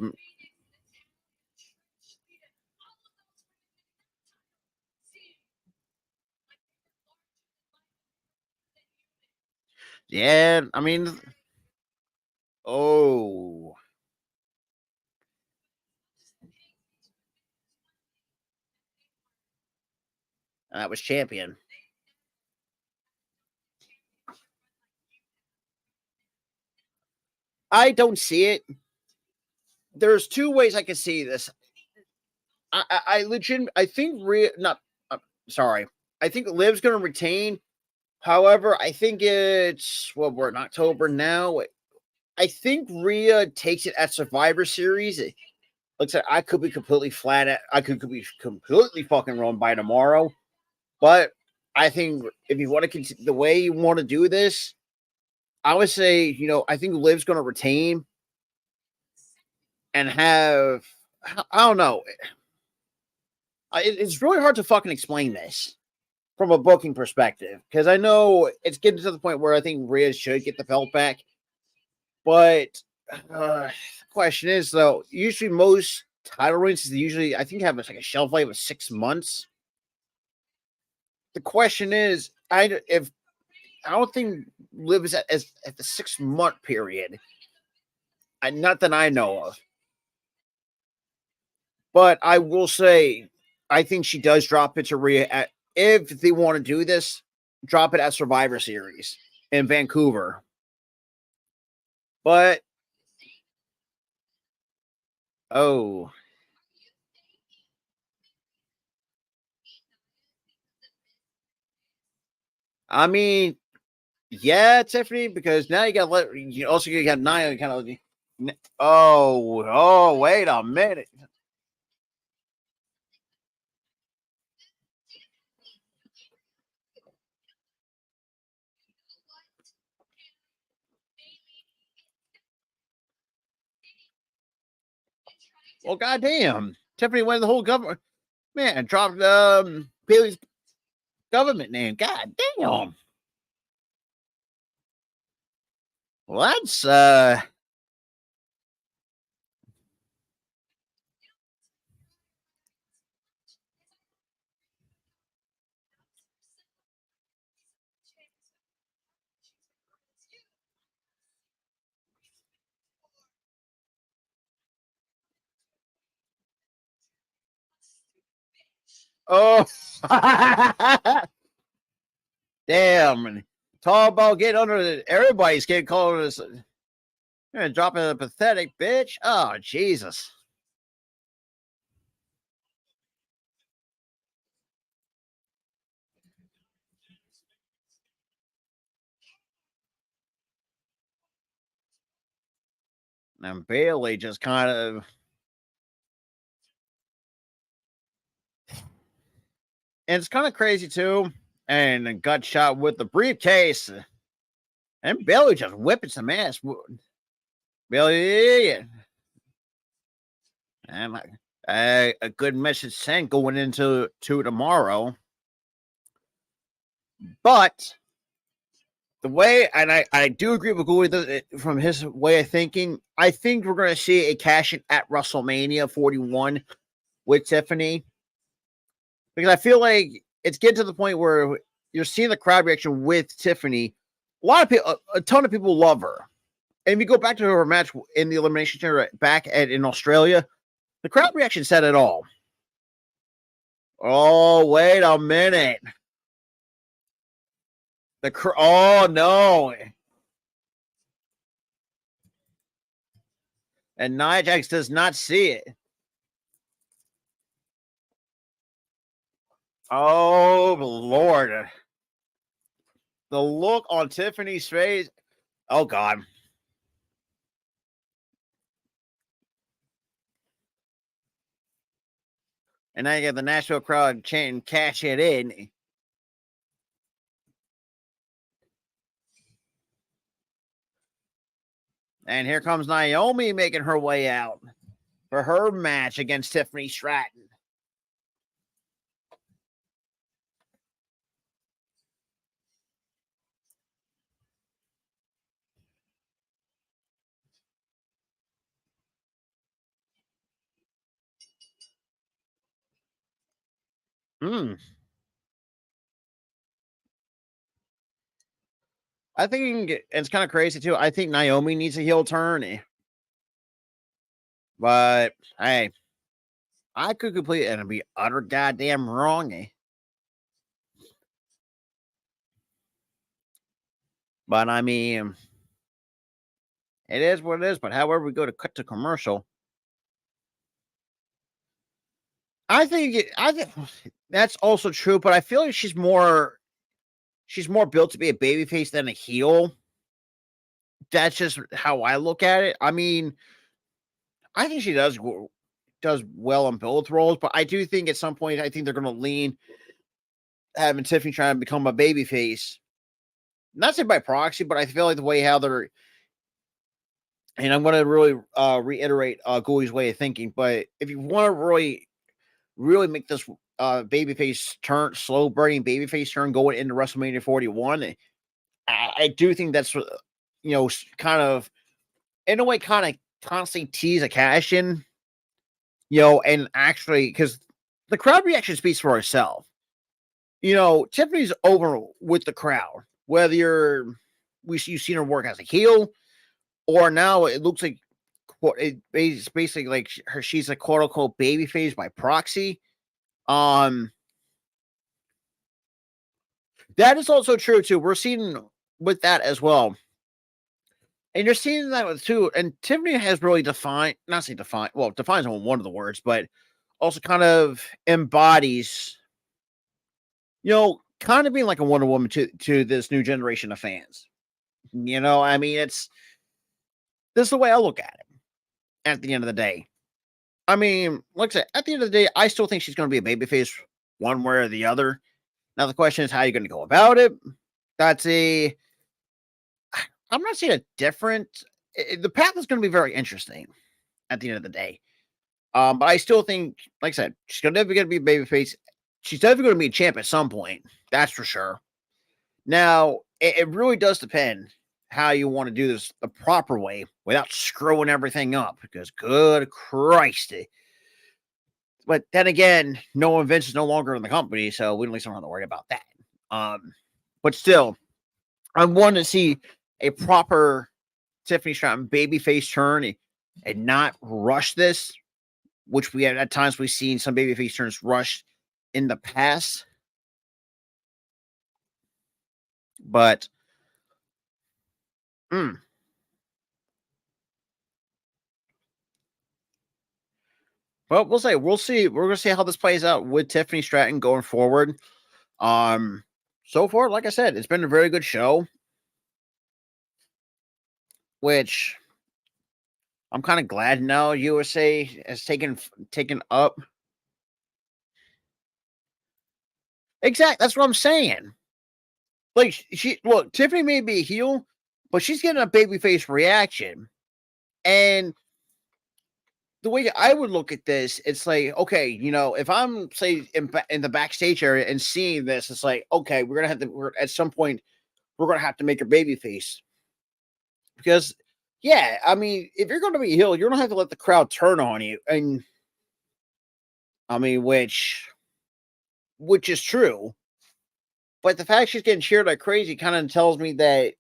yeah, I mean, oh, that was champion. I don't see it. There's two ways I can see this. I legit, I think not. Sorry, I think Liv's gonna retain. However, I think it's we're in October now. I think Rhea takes it at Survivor Series. Looks like I could be completely flat. I could be completely fucking wrong by tomorrow. But I think if you want to continue the way you want to do this, I would say I think Liv's going to retain. and have, I don't know. It's really hard to fucking explain this from a booking perspective because I know it's getting to the point where I think Rhea should get the belt back. But the question is, though, usually most title reigns usually I think have like a shelf life of 6 months. The question is, I don't think Liv is at the 6 month period. Not that I know of. But I will say, I think she does drop it to Rhea if they want to do this, drop it at Survivor Series in Vancouver. But oh, I mean, yeah, Tiffany, because now you got to let you also you got Nia kind of. Wait a minute. Well, goddamn, Tiffany went the whole government. Man, dropped Bailey's government name. God damn. Well, that's oh. Damn. Talk about getting under everybody's getting called this. Dropping a pathetic bitch. Oh, Jesus. And Bailey just kind of. And it's kind of crazy, too. And got shot with the briefcase. And Bailey just whipping some ass. Bailey. And a good message sent going into tomorrow. But the way, and I do agree with Goulet from his way of thinking, I think we're going to see a cash in at WrestleMania 41 with Tiffany. Because I feel like it's getting to the point where you're seeing the crowd reaction with Tiffany. A lot of people, a ton of people love her. And if you go back to her match in the Elimination Chamber back in Australia, the crowd reaction said it all. Oh, wait a minute. Oh, no. And Nia Jax does not see it. Oh, Lord. The look on Tiffany's face. Oh, God. And now you get the Nashville crowd chanting, cash it in. And here comes Naomi making her way out for her match against Tiffany Stratton. I think it's kind of crazy too. I think Naomi needs a heel turn. But hey, I could complete it and be utter goddamn wrong. But I mean, it is what it is. But however we go to cut to commercial, I think that's also true. But I feel like she's more built to be a babyface than a heel. That's just how I look at it. I mean, I think she does well on both roles, but I do think at some point I think they're going to lean having Tiffany trying to become a babyface. Not say by proxy, but I feel like the way how they're and I'm going to really reiterate Gooley's way of thinking. But if you want to really make this babyface turn, slow burning babyface turn going into WrestleMania 41, I do think that's kind of in a way kind of constantly tease a cash in, and actually because the crowd reaction speaks for itself. Tiffany's over with the crowd, whether you've seen her work as a heel, or now it looks like it's basically like she's a quote unquote babyface by proxy. Um, that is also true too. We're seeing with that as well. And you're seeing that with too. And Tiffany has really not say defined, well, defines on one of the words, but also kind of embodies, kind of being like a Wonder Woman to this new generation of fans. I mean, this is the way I look at it at the end of the day. I mean, like I said, at the end of the day, I still think she's going to be a babyface one way or the other. Now, the question is how you're going to go about it. I'm not saying a different, the path is going to be very interesting at the end of the day. But I still think, like I said, she's never going to be a babyface. She's definitely going to be a champ at some point. That's for sure. Now, it really does depend how you want to do this the proper way without screwing everything up. Because good Christ. But then again, Vince is no longer in the company, so we at least don't have to worry about that. But still, I want to see a proper Tiffany Stratton babyface turn and not rush this, which we at times we've seen some babyface turns rush in the past. But well, we'll see. We're gonna see how this plays out with Tiffany Stratton going forward. So far, like I said, it's been a very good show, which I'm kind of glad now USA has taken up. Exactly, that's what I'm saying. Like Tiffany may be a heel, but she's getting a babyface reaction, and the way I would look at this, it's like, okay, if I'm say in the backstage area and seeing this, it's like, okay, we're at some point we're gonna have to make her babyface because, yeah, I mean, if you're gonna be a heel, you're gonna have to let the crowd turn on you, and I mean, which is true, but the fact she's getting cheered like crazy kind of tells me that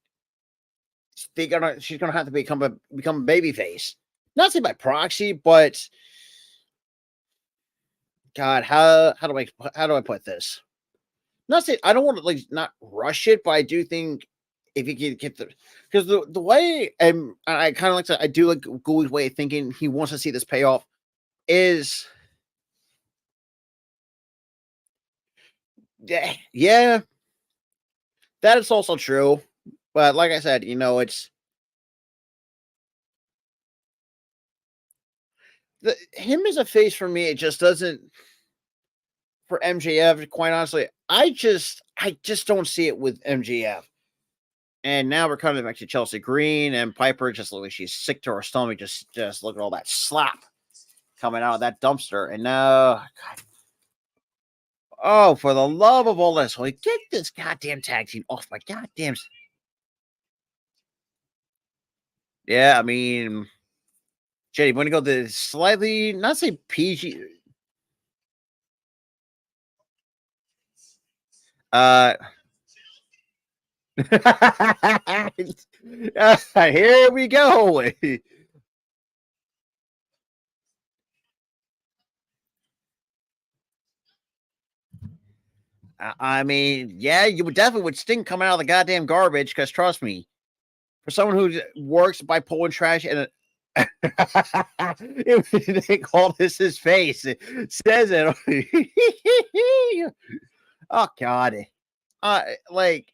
she's gonna have to become a babyface, not say by proxy, but God, how do I put this? Not say I don't want to like not rush it, but I do think if you can get because the way and I kind of like to I do like Gooley's way of thinking. He wants to see this payoff is yeah, that is also true. But like I said, it's him as a face for me. It just doesn't for MJF. Quite honestly, I just don't see it with MJF. And now we're coming back to Chelsea Green and Piper. Just look like she's sick to her stomach. Just look at all that slop coming out of that dumpster. And now, God, oh, for the love of all this, holy, get this goddamn tag team off my goddamn. Yeah, I mean, Jenny, want to go the slightly, not say PG. Uh, here we go. I mean, yeah, you would definitely stink coming out of the goddamn garbage. Because trust me, for someone who works by pulling trash and they call this his face. It says it. Oh God. Like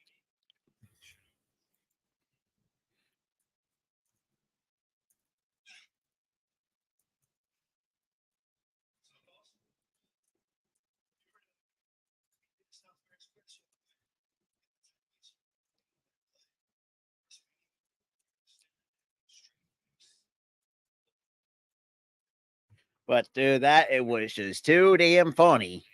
But dude, that it was just too damn funny.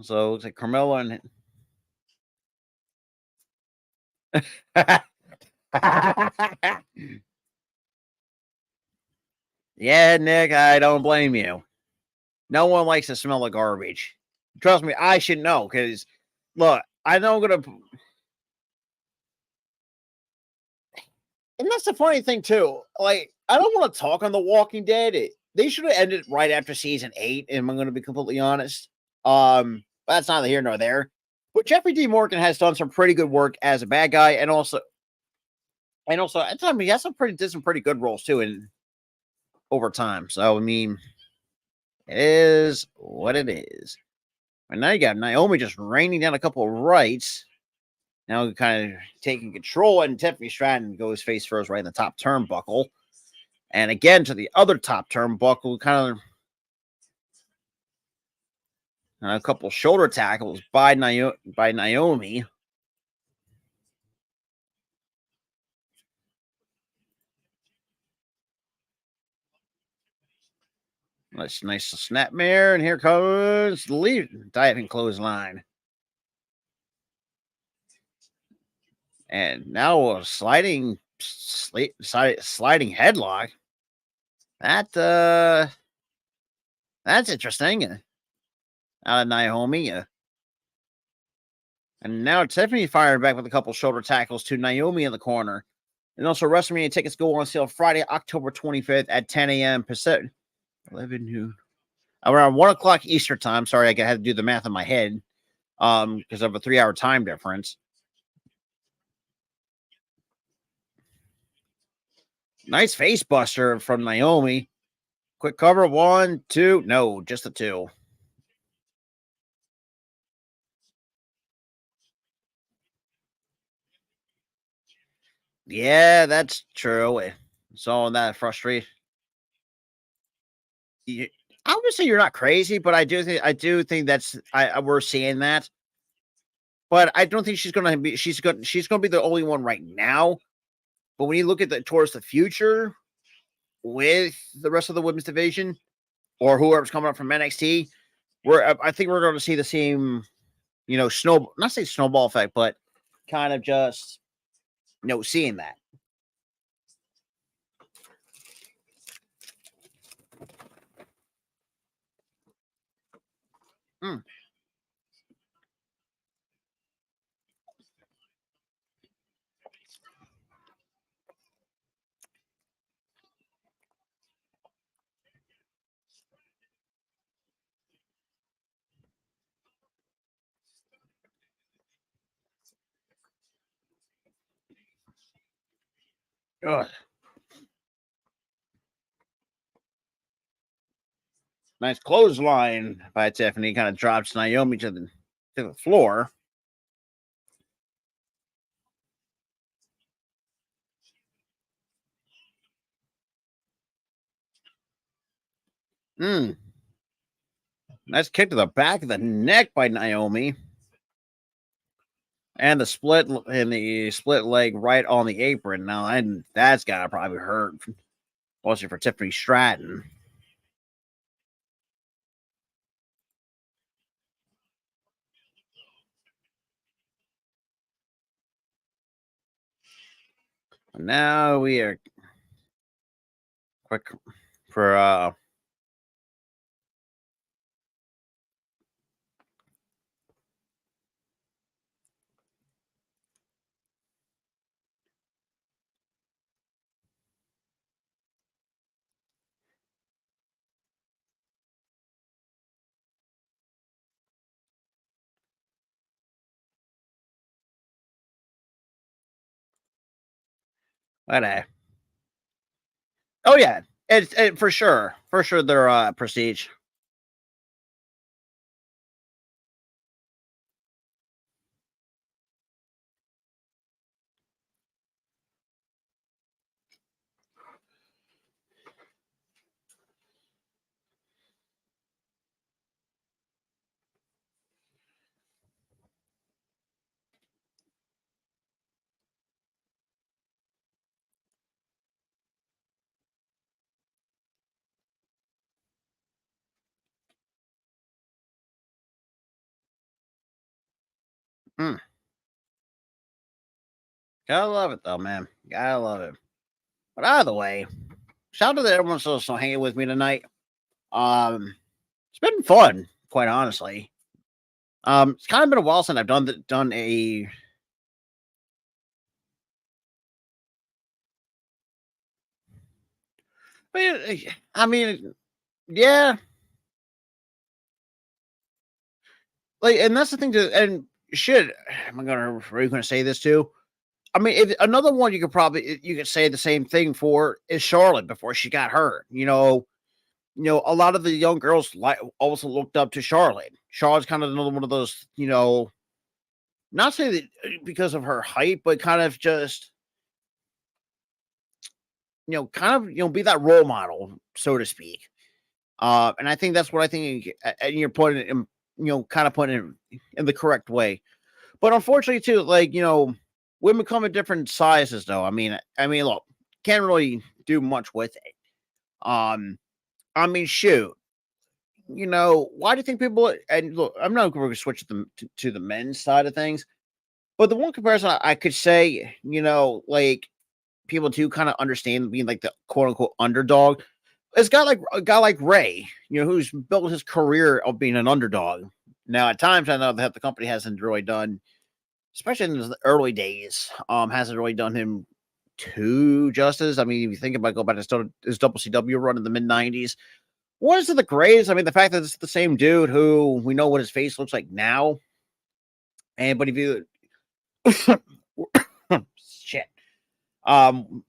So it's like Carmella and yeah, Nick, I don't blame you. No one likes the smell of garbage. Trust me, I should know because look, I know I'm gonna, and that's the funny thing too. Like, I don't want to talk on The Walking Dead. They should have ended right after season 8. And I'm going to be completely honest. But that's neither here nor there. But Jeffrey D. Morgan has done some pretty good work as a bad guy, and also at times he has some pretty good roles too in over time. So I mean, it is what it is. And now you got Naomi just raining down a couple of rights. Now kind of taking control, and Tiffany Stratton goes face first right in the top turnbuckle. And again to the other top turnbuckle, kind of a couple shoulder tackles by Naomi. Nice snapmare, and here comes the lead diving clothesline. And now a sliding headlock. That's interesting. Out of Naomi. And now Tiffany firing back with a couple shoulder tackles to Naomi in the corner. And also, WrestleMania tickets go on sale Friday, October 25th at 10 a.m. Pacific. 11 noon. Around 1 o'clock Eastern time. Sorry, I had to do the math in my head because of a 3-hour time difference. Nice face buster from Naomi. Quick cover. 1, 2. No, just the 2. Yeah, that's true. So that frustration. I would say you're not crazy, but I do think that's we're seeing that. But I don't think she's gonna be. She's gonna be the only one right now. But when you look at towards the future with the rest of the women's division or whoever's coming up from NXT, I think we're going to see the same, not say snowball effect, but kind of just seeing that. Mm. Ugh. Nice clothesline by Tiffany. Kind of drops Naomi to the floor. Mm. Nice kick to the back of the neck by Naomi. And the split leg right on the apron. Now, that's gotta probably hurt, mostly for Tiffany Stratton. Now we are quick for what. Oh yeah, it's for sure, they're prestige. Mm. Gotta love it though, man. Gotta love it. But either way, shout out to everyone still hanging with me tonight. It's been fun, quite honestly. It's kind of been a while since I've done a. I mean, yeah, like, and that's the thing to, and shit. Am I gonna are you gonna say this too? I mean, if another one you could say the same thing for is Charlotte before she got hurt. A lot of the young girls also looked up to Charlotte. Charlotte's kind of another one of those, not say that because of her height, but kind of just, be that role model, so to speak. And I think that's what I think, and you're putting it in, kind of putting it in the correct way. But unfortunately, too, like, women come in different sizes, though. I mean, look, can't really do much with it. Um, I mean, shoot, why do you think people? And look, I'm not going to switch to the men's side of things, but the one comparison I could say, like people do kind of understand being like the quote unquote underdog. It's got like a guy like Ray, who's built his career of being an underdog. Now, at times, I know that the company hasn't really done, especially in the early days, hasn't really done him too justice. I mean, if you think about go back to his WCW run in the mid '90s, was it the greatest? I mean, the fact that it's the same dude who we know what his face looks like now, and but if you shit,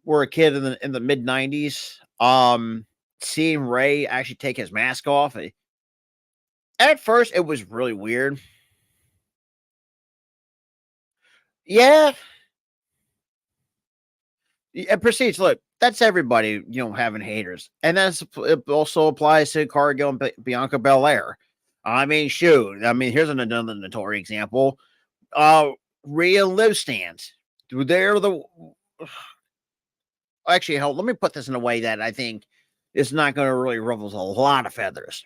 were a kid in the mid '90s, seeing Ray actually take his mask off, at first it was really weird. Yeah, and proceeds. Look, that's everybody, having haters, and it also applies to Cargill and Bianca Belair. I mean, shoot. I mean, here's another notorious example. Uh, Rhea and Liv stands. They're the actually. Hell, let me put this in a way that I think is not going to really ruffle a lot of feathers.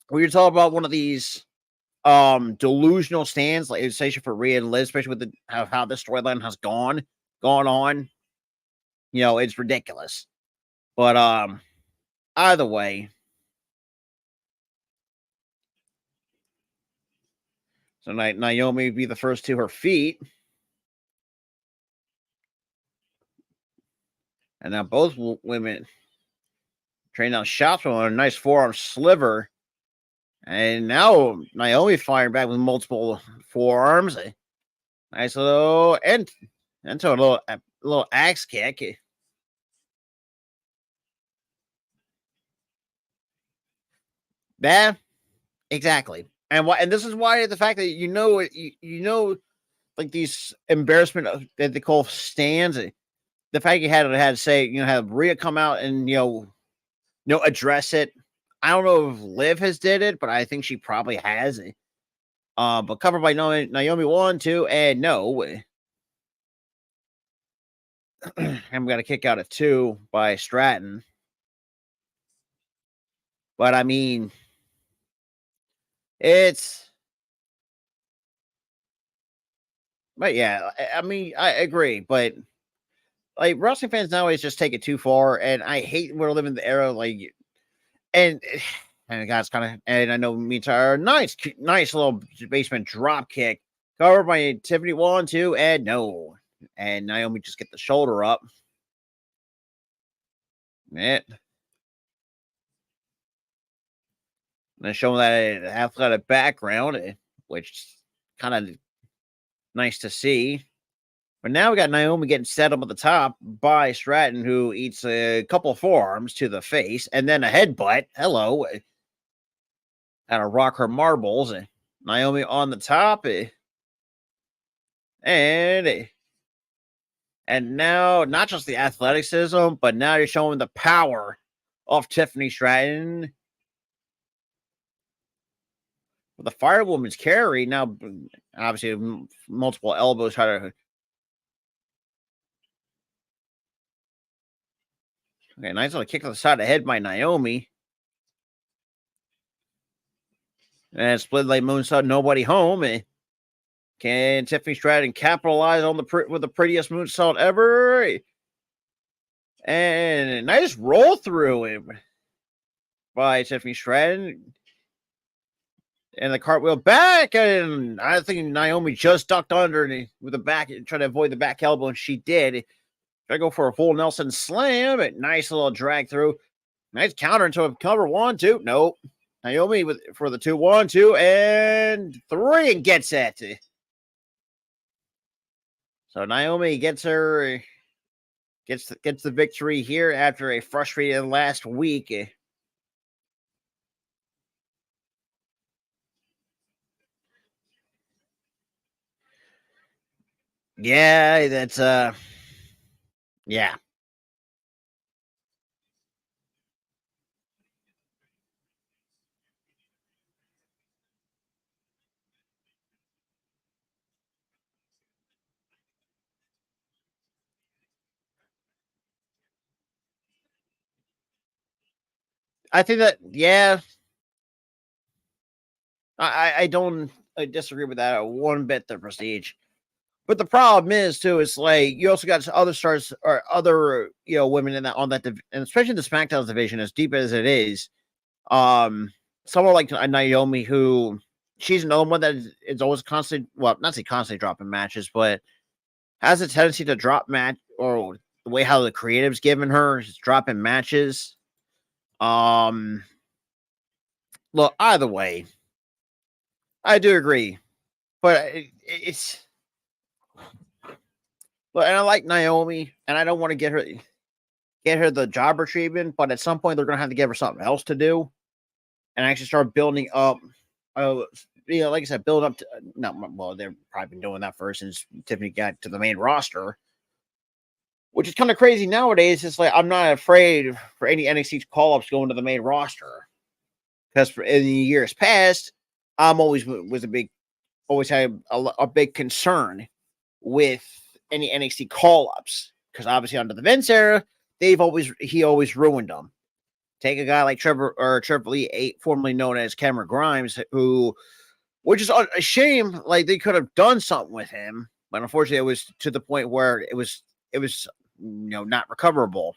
When you talk about one of these delusional stands, like especially for Rhea and Liv, especially with how this storyline has gone on, it's ridiculous. But either way, so Naomi be the first to her feet, and now both women train down shots on a nice forearm sliver, and now Naomi firing back with multiple forearms. Nice little and so a little axe kick. Yeah, exactly. And this is why the fact that like these embarrassment that they call stands. The fact you had to say, have Rhea come out and address it. I don't know if Liv has did it, but I think she probably has. But covered by Naomi 1, 2, and no. And we got a kick out at 2 by Stratton. But I mean, it's. But yeah, I mean, I agree, but like wrestling fans nowadays just take it too far, and I hate we're living in the era like, and guys kind of, and I know me entire nice little basement drop kick covered by Tiffany 1, 2, and no, and Naomi just get the shoulder up. It. And showing that athletic background, which kind of nice to see. But now we got Naomi getting set up at the top by Stratton, who eats a couple of forearms to the face and then a headbutt. Hello. Had to rock her marbles. Naomi on the top. And now, not just the athleticism, but now you're showing the power of Tiffany Stratton. With the Firewoman's carry, now obviously multiple elbows try to. Okay, nice little kick to the side of the head by Naomi. And split like moonsault, nobody home. Can Tiffany Stratton capitalize on with the prettiest moonsault ever? And a nice roll through him by Tiffany Stratton. And the cartwheel back, and I think Naomi just ducked under with the back, trying to avoid the back elbow, and she did. Try to go for a full Nelson slam. Nice little drag through. Nice counter into a cover. 1, 2. Nope. Naomi for the 2, 1, 2, and 3, and gets it. So Naomi gets the victory here after a frustrating last week. Yeah, that's yeah. I think that I don't disagree with that one bit. The Prestige, but the problem is too, it's like you also got other stars or other women in that and especially the SmackDown division, as deep as it is. Someone like Naomi, who she's another one that is always constantly, well, not say constantly dropping matches, but has a tendency to drop match, or the way how the creative's given her is dropping matches. Look, either way, I do agree, but it's and I like Naomi, and I don't want to get her the jobber treatment, but at some point they're gonna have to give her something else to do, and actually start building up. Like I said, build up to they've probably been doing that first since Tiffany got to the main roster, which is kind of crazy nowadays. It's like I'm not afraid for any NXT call ups going to the main roster, because in the years past, I'm always had a big concern with any NXT call ups, because obviously under the Vince era, he always ruined them. Take a guy like Triple H, formerly known as Cameron Grimes, which is a shame. Like, they could have done something with him, but unfortunately, it was to the point where it was not recoverable.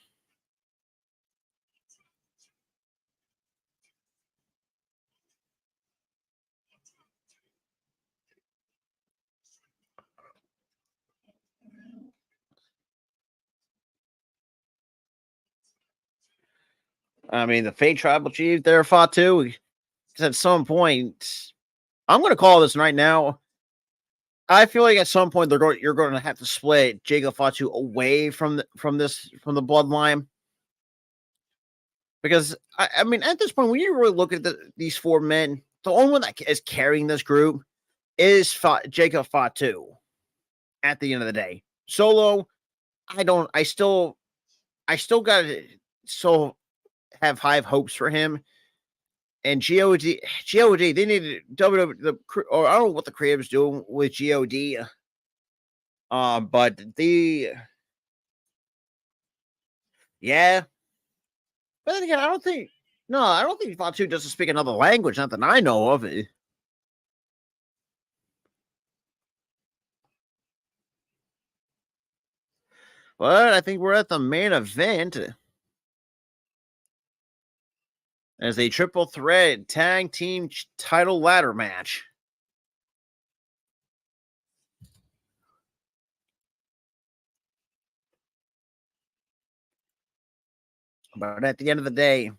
I mean, the Fate Tribal Chief there fought too. Because at some point, I'm going to call this right now. I feel like at some point you're going to have to split Jacob Fatu away from the bloodline, because I mean, at this point, when you really look at these 4 men, the only one that is carrying this group is Jacob Fatu. At the end of the day, Solo, I still got to have high hopes for him. And God, they needed WWE, or I don't know what the creative's doing with God. But yeah. But then again, I don't think Fatu doesn't speak another language, not that I know of it. But I think we're at the main event as a triple threat tag team title ladder match. But at the end of the day,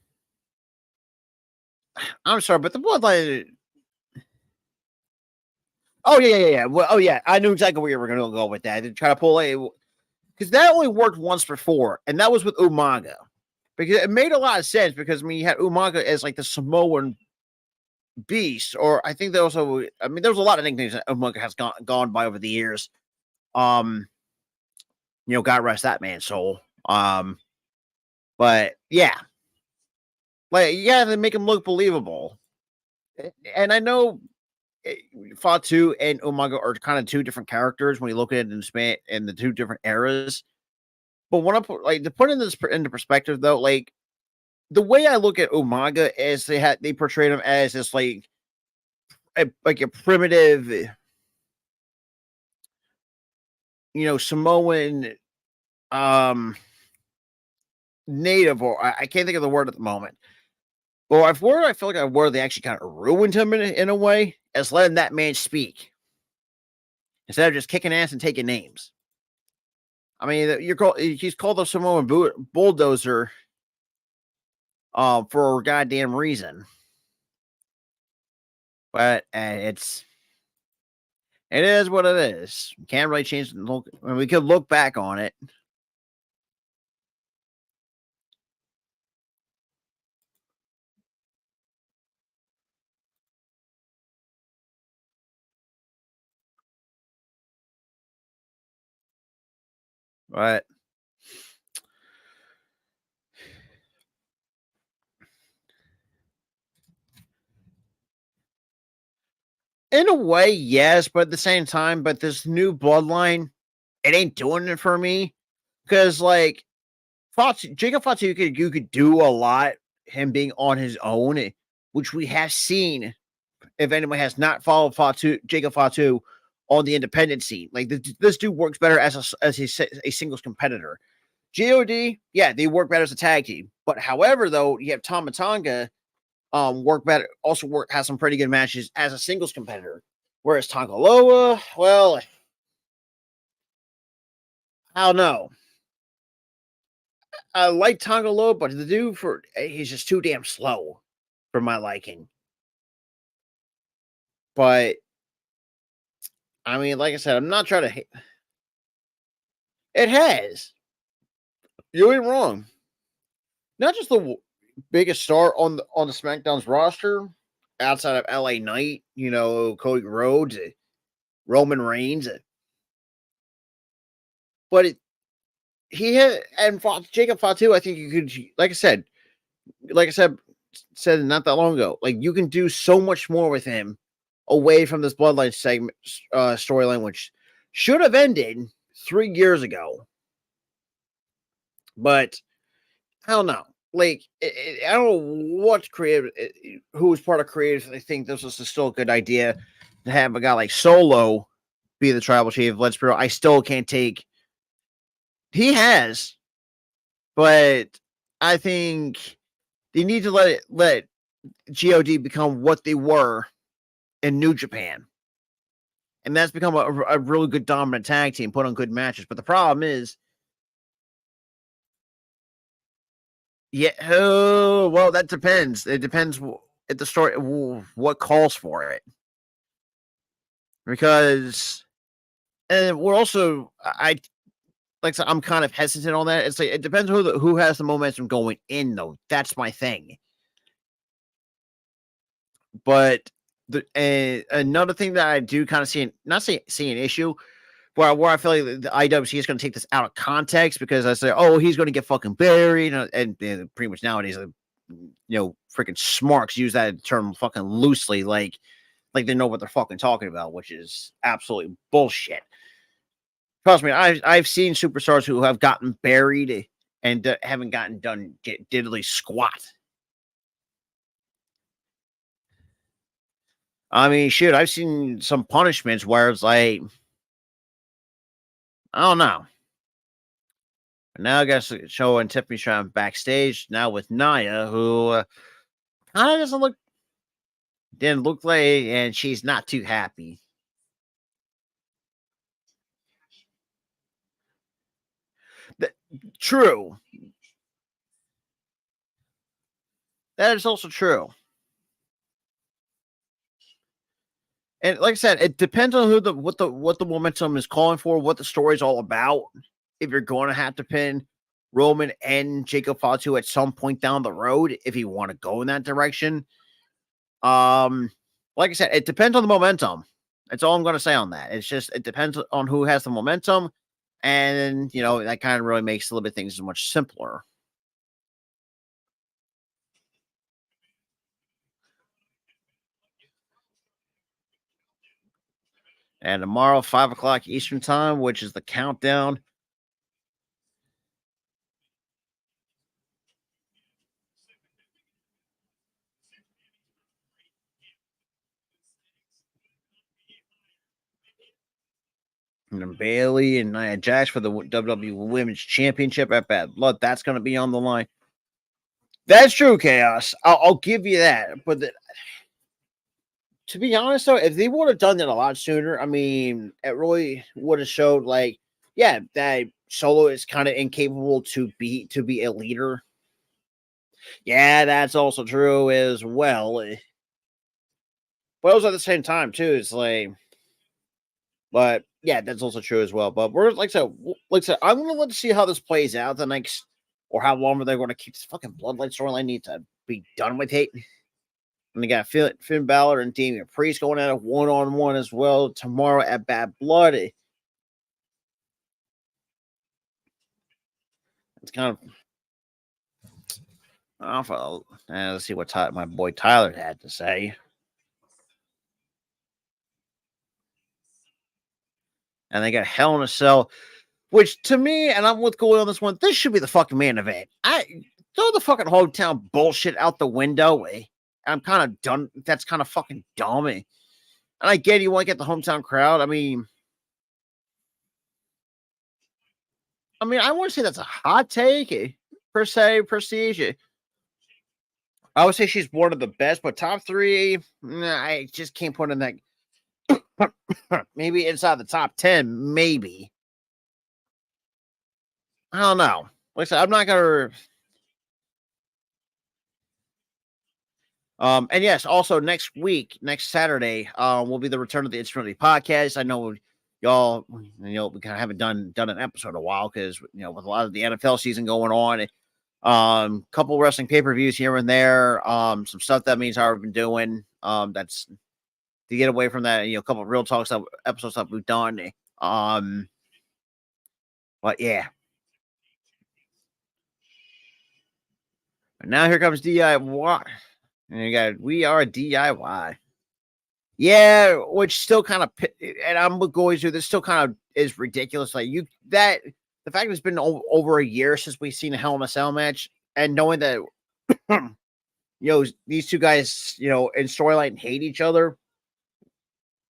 I'm sorry, but the Bloodline. Oh yeah. Well, oh yeah, I knew exactly where you were going to go with that. To try to pull because that only worked once before, and that was with Umaga. Because it made a lot of sense, because I mean, you had Umaga as like the Samoan beast, or I think there was a lot of nicknames that Umaga has gone by over the years. God rest that man's soul. But yeah, like you gotta make him look believable. And I know Fatu and Umaga are kind of 2 different characters when you look at it in the 2 different eras. But when I put in this into perspective, though, like the way I look at Umaga is they portrayed him as this like a primitive Samoan native, or I can't think of the word at the moment. Well, I feel like a word they actually kind of ruined him in a way, as letting that man speak instead of just kicking ass and taking names. I mean, he's called the Samoan bulldozer for a goddamn reason. But it is what it is. Can't really change the look. I mean, we could look back on it. But in a way, yes, but at the same time, but this new bloodline, it ain't doing it for me. Because like Jacob Fatu, you could do a lot, him being on his own, which we have seen. If anyone has not followed Jacob Fatu on the independent scene, like this dude works better as a singles competitor. God, yeah, they work better as a tag team. But however, though, you have Tama Tonga work better, has some pretty good matches as a singles competitor. Whereas Tonga Loa, well, I don't know. I like Tonga Loa, but the dude he's just too damn slow for my liking. But I mean, like I said, I'm not trying to hate. It has. You ain't wrong. Not just the biggest star on the SmackDown's roster outside of LA Knight, Cody Rhodes, Roman Reigns, but he had and Jacob Fatu. I think you could, like I said not that long ago. Like you can do so much more with him away from this bloodline segment storyline, which should have ended 3 years ago. But I don't know. Like I don't know what creative, who was part of creative. I think this was still a good idea to have a guy like Solo be the tribal chief. Let's be real. I still can't take. He has, but I think they need to let God become what they were in New Japan. And that's become a really good dominant tag team, put on good matches. But the problem is, yeah, oh, well, that depends. It depends at the story, what calls for it. Because, and we're also, like I said, I'm kind of hesitant on that. It's like, it depends who has the momentum going in, though. That's my thing. But another thing that I do kind of see, not see an issue, where I feel like the IWC is going to take this out of context because I say, oh, he's going to get fucking buried, and pretty much nowadays, freaking smarks use that term fucking loosely, like they know what they're fucking talking about, which is absolutely bullshit. Trust me, I've seen superstars who have gotten buried and haven't gotten done diddly squat. I mean, shit, I've seen some punishments where it's like, I don't know. Now I guess showing Tiffany Stratton backstage now with Nia, who kind of didn't look like, and she's not too happy. True. That is also true. And like I said, it depends on what the momentum is calling for, what the story's all about. If you're going to have to pin Roman and Jacob Fatu at some point down the road, if you want to go in that direction. Like I said, it depends on the momentum. That's all I'm going to say on that. It's just it depends on who has the momentum, and that kind of really makes a little bit things much simpler. And tomorrow, 5 o'clock Eastern time, which is the countdown. And then Bailey and Nia Jax for the WWE Women's Championship at Bad Blood. That's going to be on the line. That's true, Chaos. I'll give you that. But to be honest, though, if they would have done that a lot sooner, I mean, it really would have showed, like, yeah, that Solo is kind of incapable to be a leader. Yeah, that's also true as well. But also at the same time, too, it's like, but yeah, that's also true as well. But we're like I said, I'm gonna let see how this plays out the next, or how long they're going to keep this fucking Bloodline storyline need to be done with it. And they got Finn Balor and Damian Priest going at it 1-on-1 as well tomorrow at Bad Blood. It's kind of awful. Let's see what my boy Tyler had to say. And they got Hell in a Cell, which to me, and I'm with Gold on this one, this should be the fucking main event. I throw the fucking hometown bullshit out the window. I'm kind of done. That's kind of fucking dumb. And I get you want to get the hometown crowd. I want to say that's a hot take, per se, prestige. I would say she's one of the best, but top three, nah, I just can't put in that. Maybe inside the top 10, maybe. I don't know. Like I said, I'm not gonna. And yes, also next week, next Saturday, will be the return of the Instrumentality podcast. I know y'all, we kind of haven't done an episode in a while because with a lot of the NFL season going on, couple wrestling pay-per-views here and there, some stuff that means I've been doing. That's to get away from that, a couple of real talk stuff, episodes that we've done. But yeah. And now here comes DIY. And you got We Are DIY. Yeah, which still kind of, and I'm going through this, still kind of is ridiculous. Like the fact it's been over a year since we've seen a Hell in a Cell match, and knowing that, these two guys, in storyline hate each other,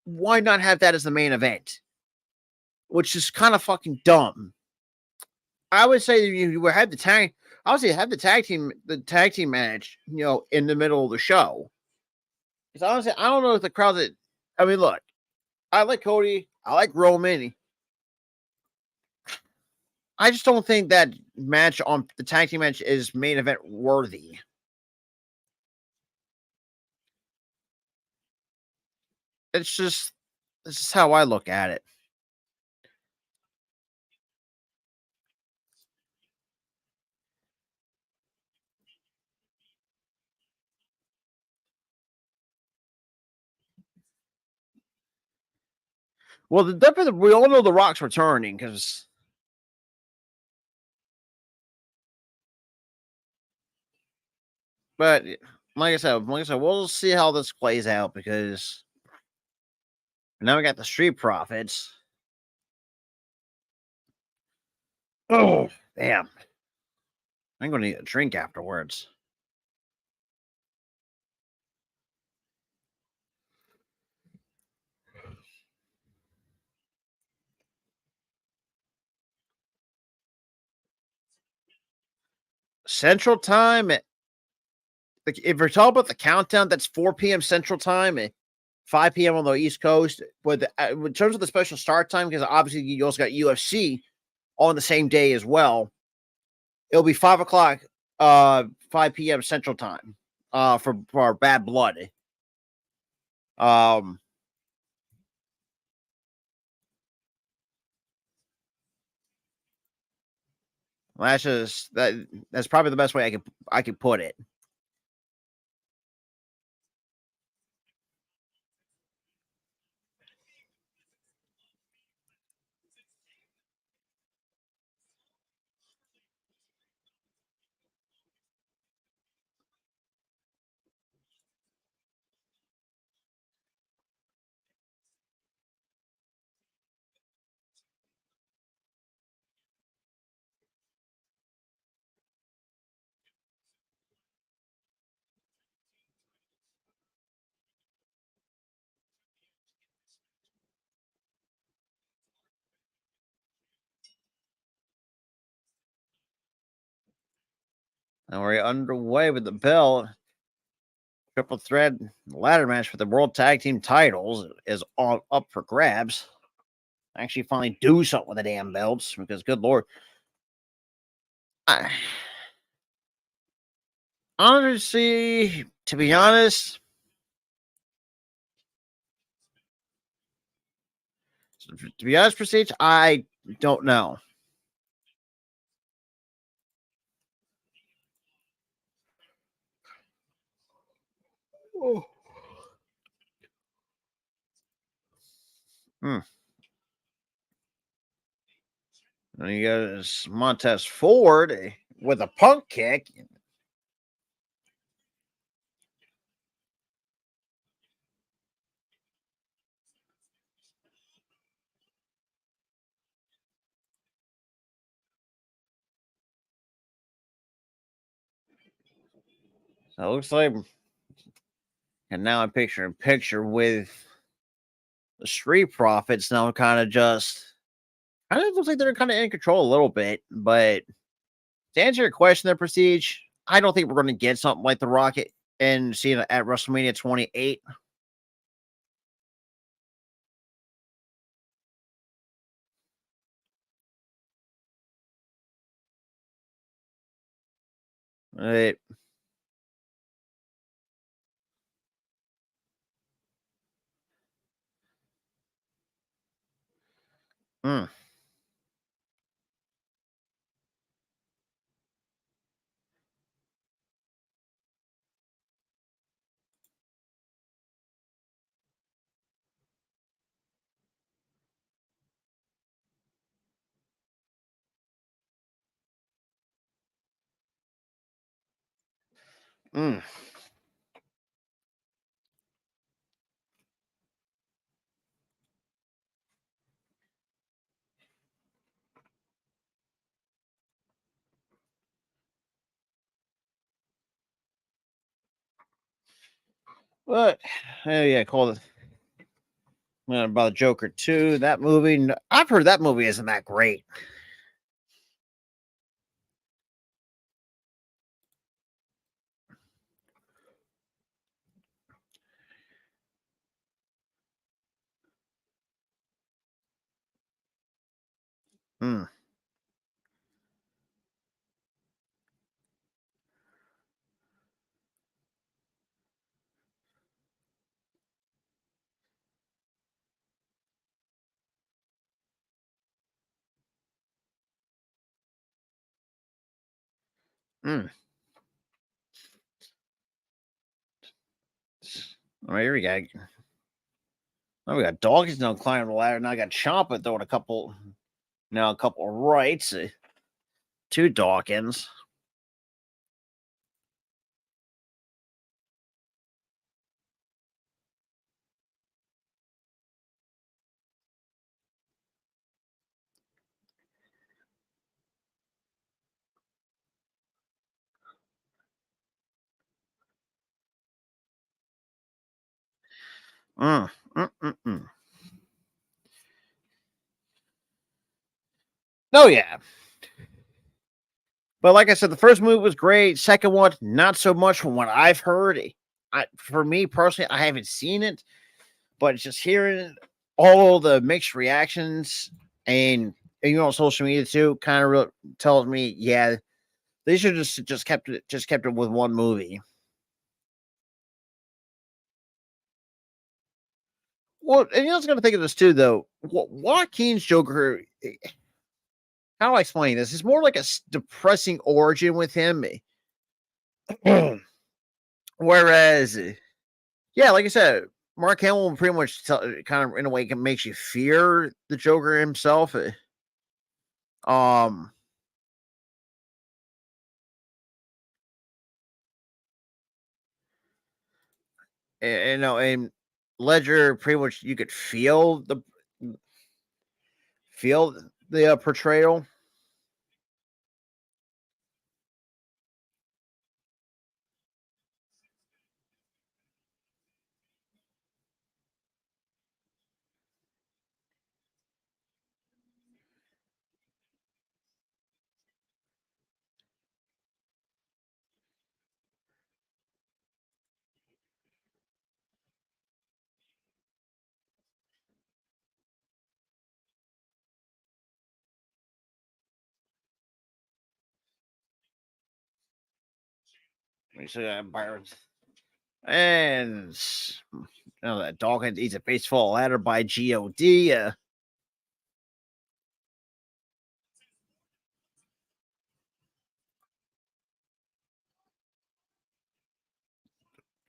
why not have that as the main event? Which is kind of fucking dumb. I would say you would have the tag. I would say have the tag team match, in the middle of the show. Because honestly, I don't know if the crowd that. I mean, look, I like Cody. I like Roman. I just don't think that match on the tag team match is main event worthy. It's just this is how I look at it. Well, we all know the Rock's returning because, but like I said, we'll see how this plays out because now we got the Street Profits. Oh, damn. I'm going to need a drink afterwards. Central Time. If we're talking about the countdown, that's 4 p.m. Central Time, 5 p.m. on the East Coast. But in terms of the special start time, because obviously you also got UFC on the same day as well, it'll be 5 o'clock, 5 p.m. Central Time, for our Bad Blood. That's just that's probably the best way I could put it. And we're underway with the bell. Triple threat ladder match for the World Tag Team titles is all up for grabs. Actually, finally do something with the damn belts because, good lord, I, honestly, to be honest, Prestige, I don't know. Oh. Hmm. And you got Montez Ford with a punk kick. So it looks like, and now I'm picturing a picture with the Street Profits now kind of just, kind of looks like they're kind of in control a little bit. But to answer your question there, Prestige, I don't think we're going to get something like the Rocket and see it at WrestleMania 28. Right. Mm, mm. But, yeah, call it about Joker 2. That movie, I've heard that movie isn't that great. Mm, mm. All right, here we go. Now we got Dawkins now climbing the ladder. Now I got Ciampa throwing a couple of rights to Dawkins. Mm, mm, mm, mm. Oh yeah, but like I said, the first movie was great. Second one, not so much from what I've heard. For me personally, I haven't seen it, but just hearing all the mixed reactions and on social media too, kind of tells me, yeah, they should just kept it with one movie. Well, and I was going to think of this too, though. Joaquin's Joker, how do I explain this? It's more like a depressing origin with him. Whereas, yeah, like I said, Mark Hamill pretty much kind of in a way makes you fear the Joker himself. Um, and Ledger pretty much you could feel the portrayal. So Byron's and that Dawkins eats a baseball ladder by God.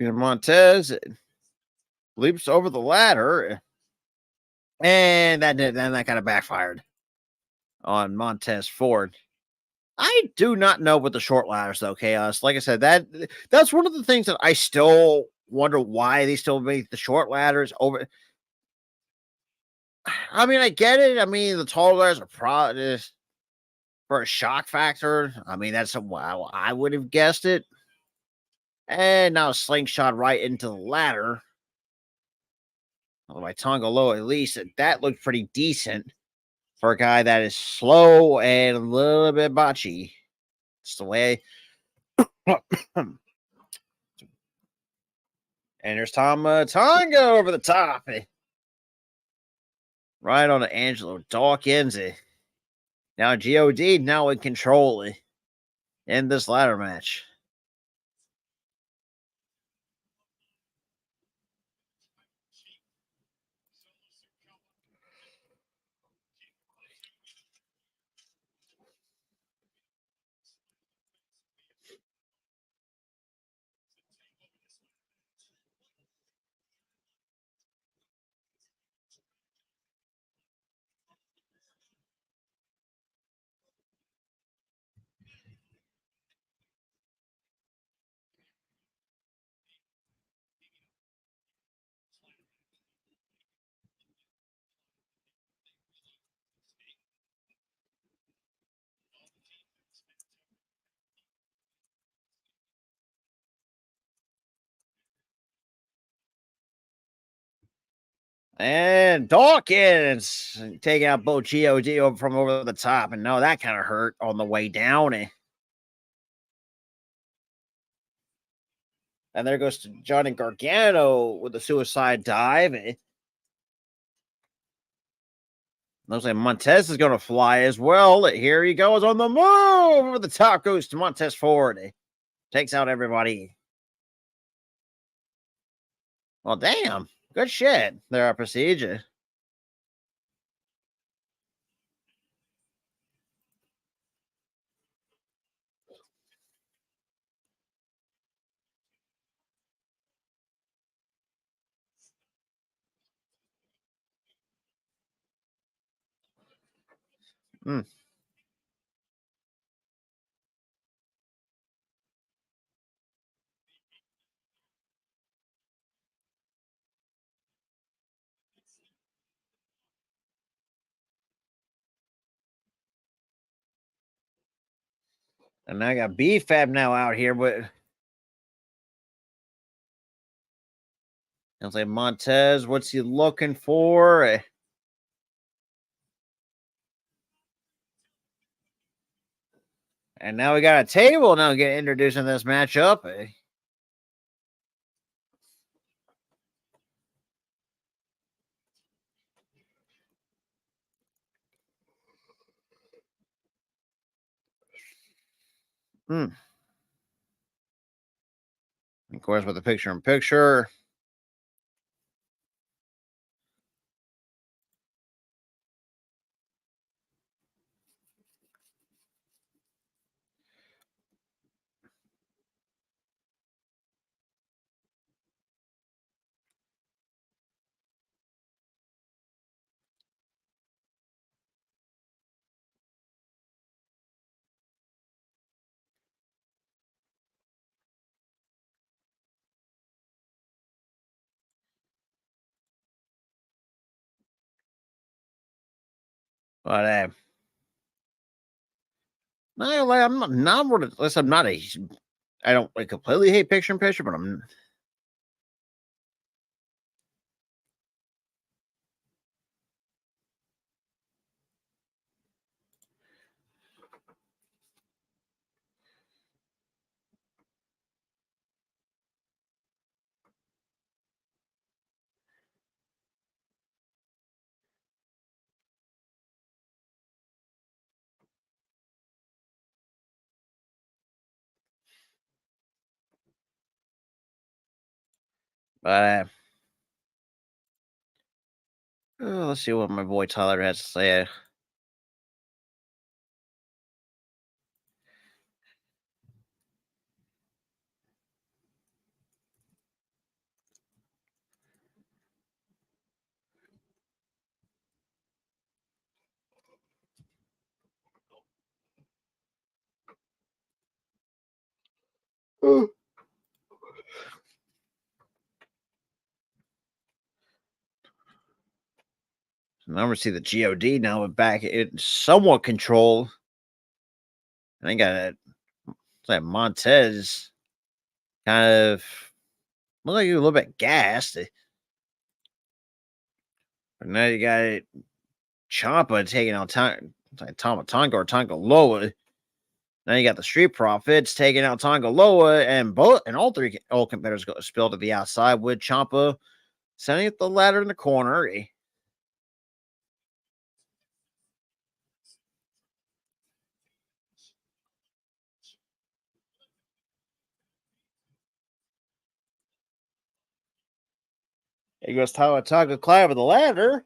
Montez leaps over the ladder, and that kind of backfired on Montez Ford. I do not know what the short ladders though, Chaos. Like I said, that's one of the things that I still wonder why they still make the short ladders over. I mean, I get it. I mean, the tall ladders are for a shock factor. I mean, that's wow. I would have guessed it. And now slingshot right into the ladder. By Tonga Low, at least that looked pretty decent for a guy that is slow and a little bit botchy. It's the way. And there's Tonga over the top. Right on to Angelo Dawkins. Now God now in control in this ladder match. And Dawkins taking out both God from over the top. And no, that kind of hurt on the way down. And there goes to Johnny Gargano with the suicide dive. Looks like Montez is going to fly as well. Here he goes on the move. Over the top goes to Montez Ford. Takes out everybody. Well, damn. Good shit. There are procedure. Mm. And I got B-Fab now out here, but it's like Montez, what's he looking for? And now we got a table now get introduced in this matchup. Mm. Of course, with the picture-in-picture. But I'm listen, I'm not a. I don't completely hate picture-in-picture, but I'm. But let's see what my boy Tyler has to say. Now we see the God now back in somewhat control. I think that Montez kind of looked like he was a little bit gassed. But now you got Ciampa taking out Tama Tonga or Tonga Loa. Now you got the Street Profits taking out Tonga Loa, and all three competitors go spilled to the outside with Ciampa sending up the ladder in the corner. He goes Tonga climb with the ladder.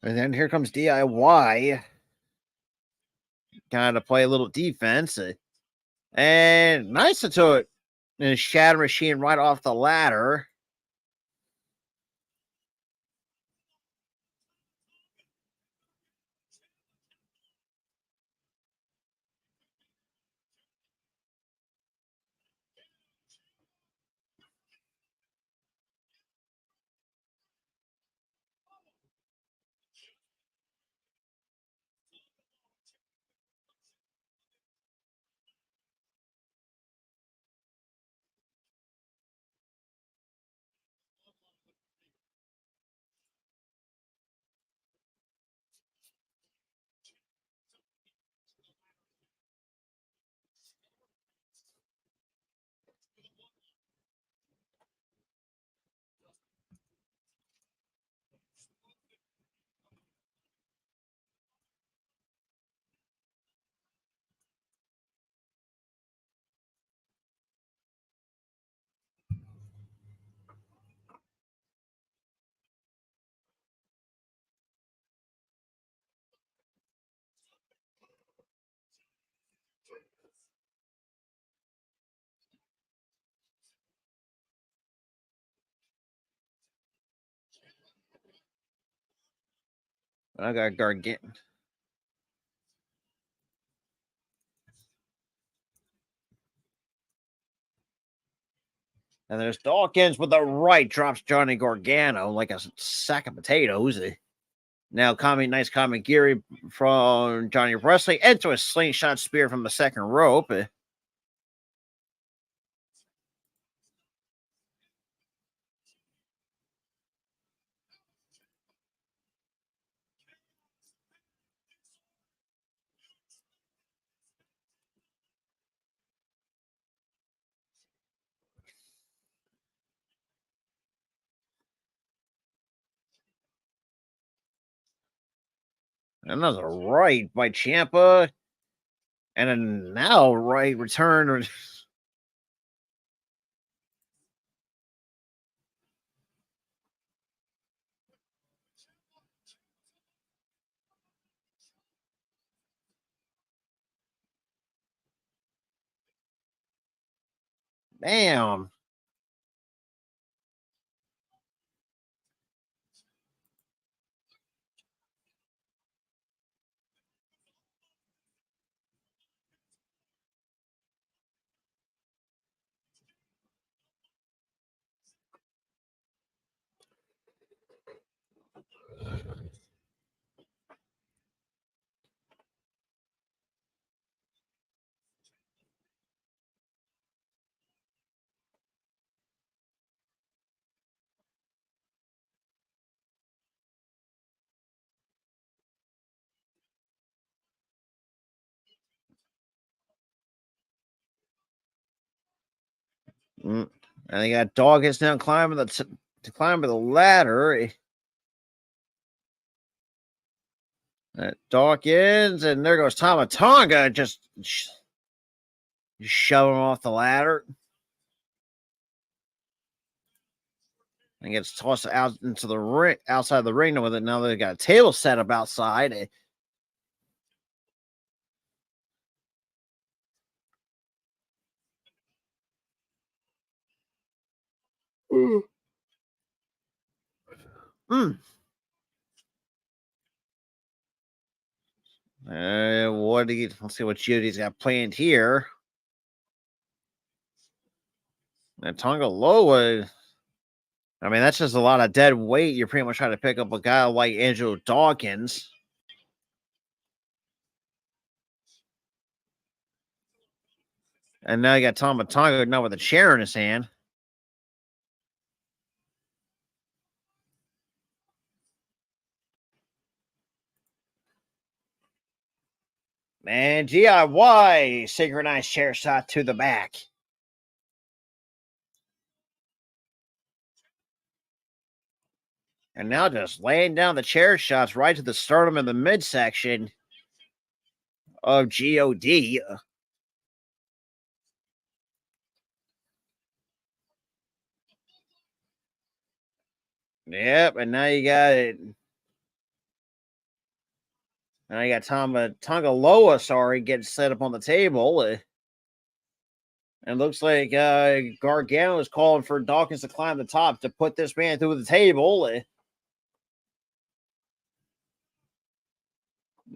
And then here comes DIY. Kind of play a little defense. And nice to it. And Shatter Machine right off the ladder. I got Gargano. And there's Dawkins with the right drops Johnny Gargano like a sack of potatoes. Now, nice Kamigiri from Johnny Wrestling into a slingshot spear from the second rope. Another right by Ciampa. And then now right return. Damn. And they got Dawkins now climbing the ladder. Dawkins, and there goes Tama Tonga, just shoving him off the ladder. and gets tossed out into the ring, outside the ring with it. Now they got a table set up outside. Mm. What do you? Let's see what Judy's got planned here. And Tonga Loa. I mean, that's just a lot of dead weight. You're pretty much trying to pick up a guy like Angelo Dawkins. And now you got Tama Tonga now with a chair in his hand. And DIY synchronized chair shot to the back. And now just laying down the chair shots right to the sternum in the midsection of GOD. Yep, and now you got it. Now you got Tonga Loa, getting set up on the table. And looks like Gargano is calling for Dawkins to climb the top to put this man through the table.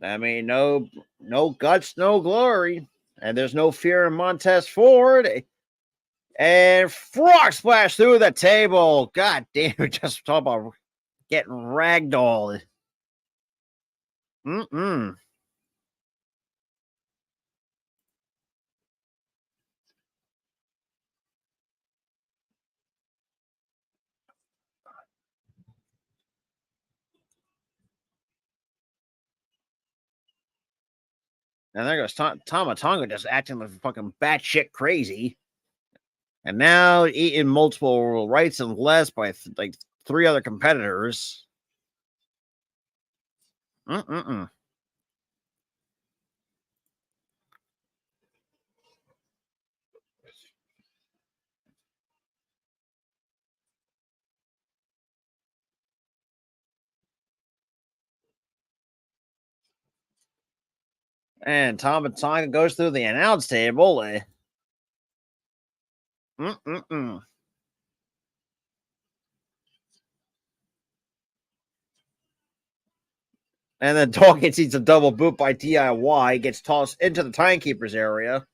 I mean, no guts, no glory. And there's no fear in Montez Ford. And frog splash through the table. God damn, just talk about getting ragdolled. Mm-mm. And there goes Tama Tonga just acting like fucking batshit crazy. And now eating multiple rights and lefts by like 3 other competitors. Mm-mm-mm. And Tama Tonga goes through the announce table. Mm-mm-mm. And then Dawkins eats a double boot by DIY, gets tossed into the timekeeper's area.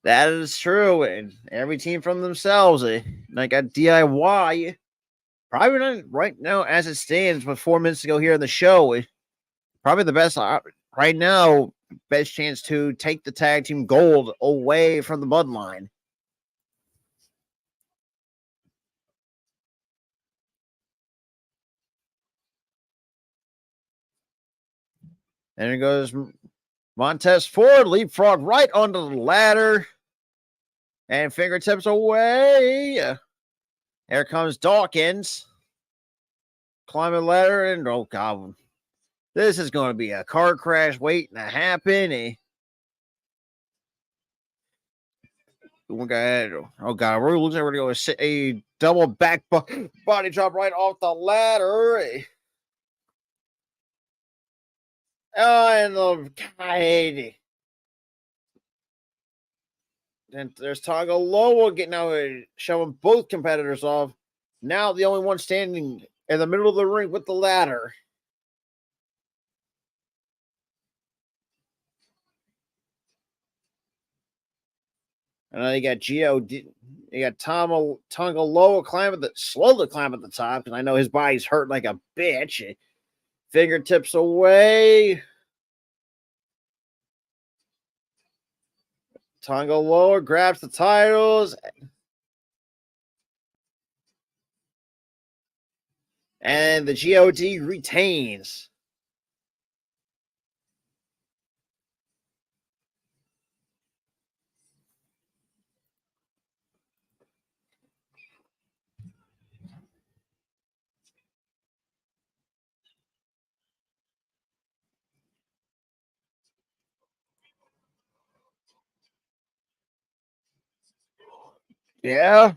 That is true. And every team from themselves. Like at DIY, probably not right now as it stands, with 4 minutes to go here in the show. Probably the best right now, best chance to take the tag team gold away from the bloodline. And it goes Montez Ford, leapfrog right onto the ladder. And fingertips away. Here comes Dawkins. Climbing ladder, and oh god, this is going to be a car crash waiting to happen. Oh god, we're losing. We're going to go a double back body drop right off the ladder. Oh, and the god. And there's Tonga Loa getting out, showing both competitors off. Now the only one standing in the middle of the ring with the ladder. And then you got G.O.D. You got Tonga Loa slowly climbing the top, because I know his body's hurt like a bitch. Fingertips away. Tonga Loa grabs the titles. And the GOD retains. Yeah.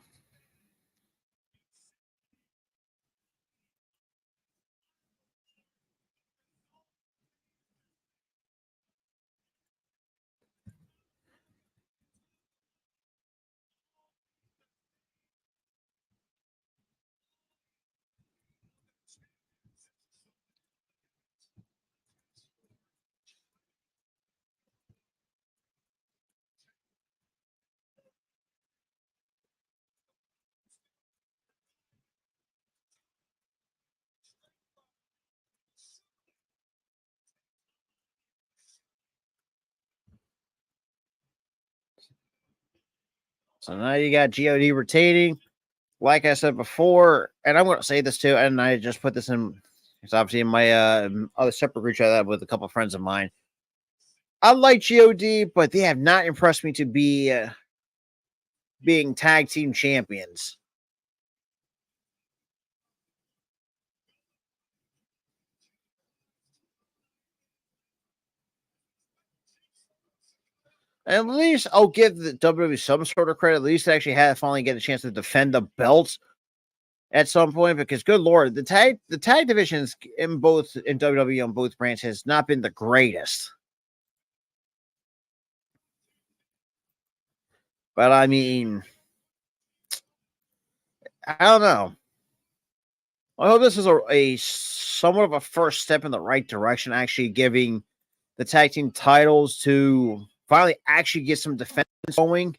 So now you got God retaining. Like I said before, and I'm going to say this too, and I just put this in, it's obviously in my other separate group chat I have with a couple of friends of mine. I like God, but they have not impressed me to be being tag team champions. At least I'll give the WWE some sort of credit. At least they actually had finally get a chance to defend the belts at some point, because good lord, the tag divisions in WWE on both brands has not been the greatest. But I mean, I don't know. I hope this is a somewhat of a first step in the right direction, actually giving the tag team titles to finally actually get some defense going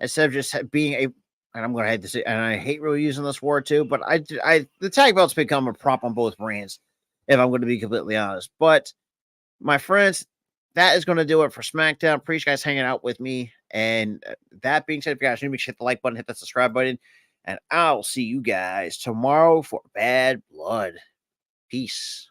instead of just being a. And I'm going to hate this, and I hate really using this word too, but the tag belts become a prop on both brands, if I'm going to be completely honest. But my friends, that is going to do it for SmackDown. Appreciate you guys hanging out with me. And that being said, if you guys need me, hit the like button, hit the subscribe button, and I'll see you guys tomorrow for Bad Blood. Peace.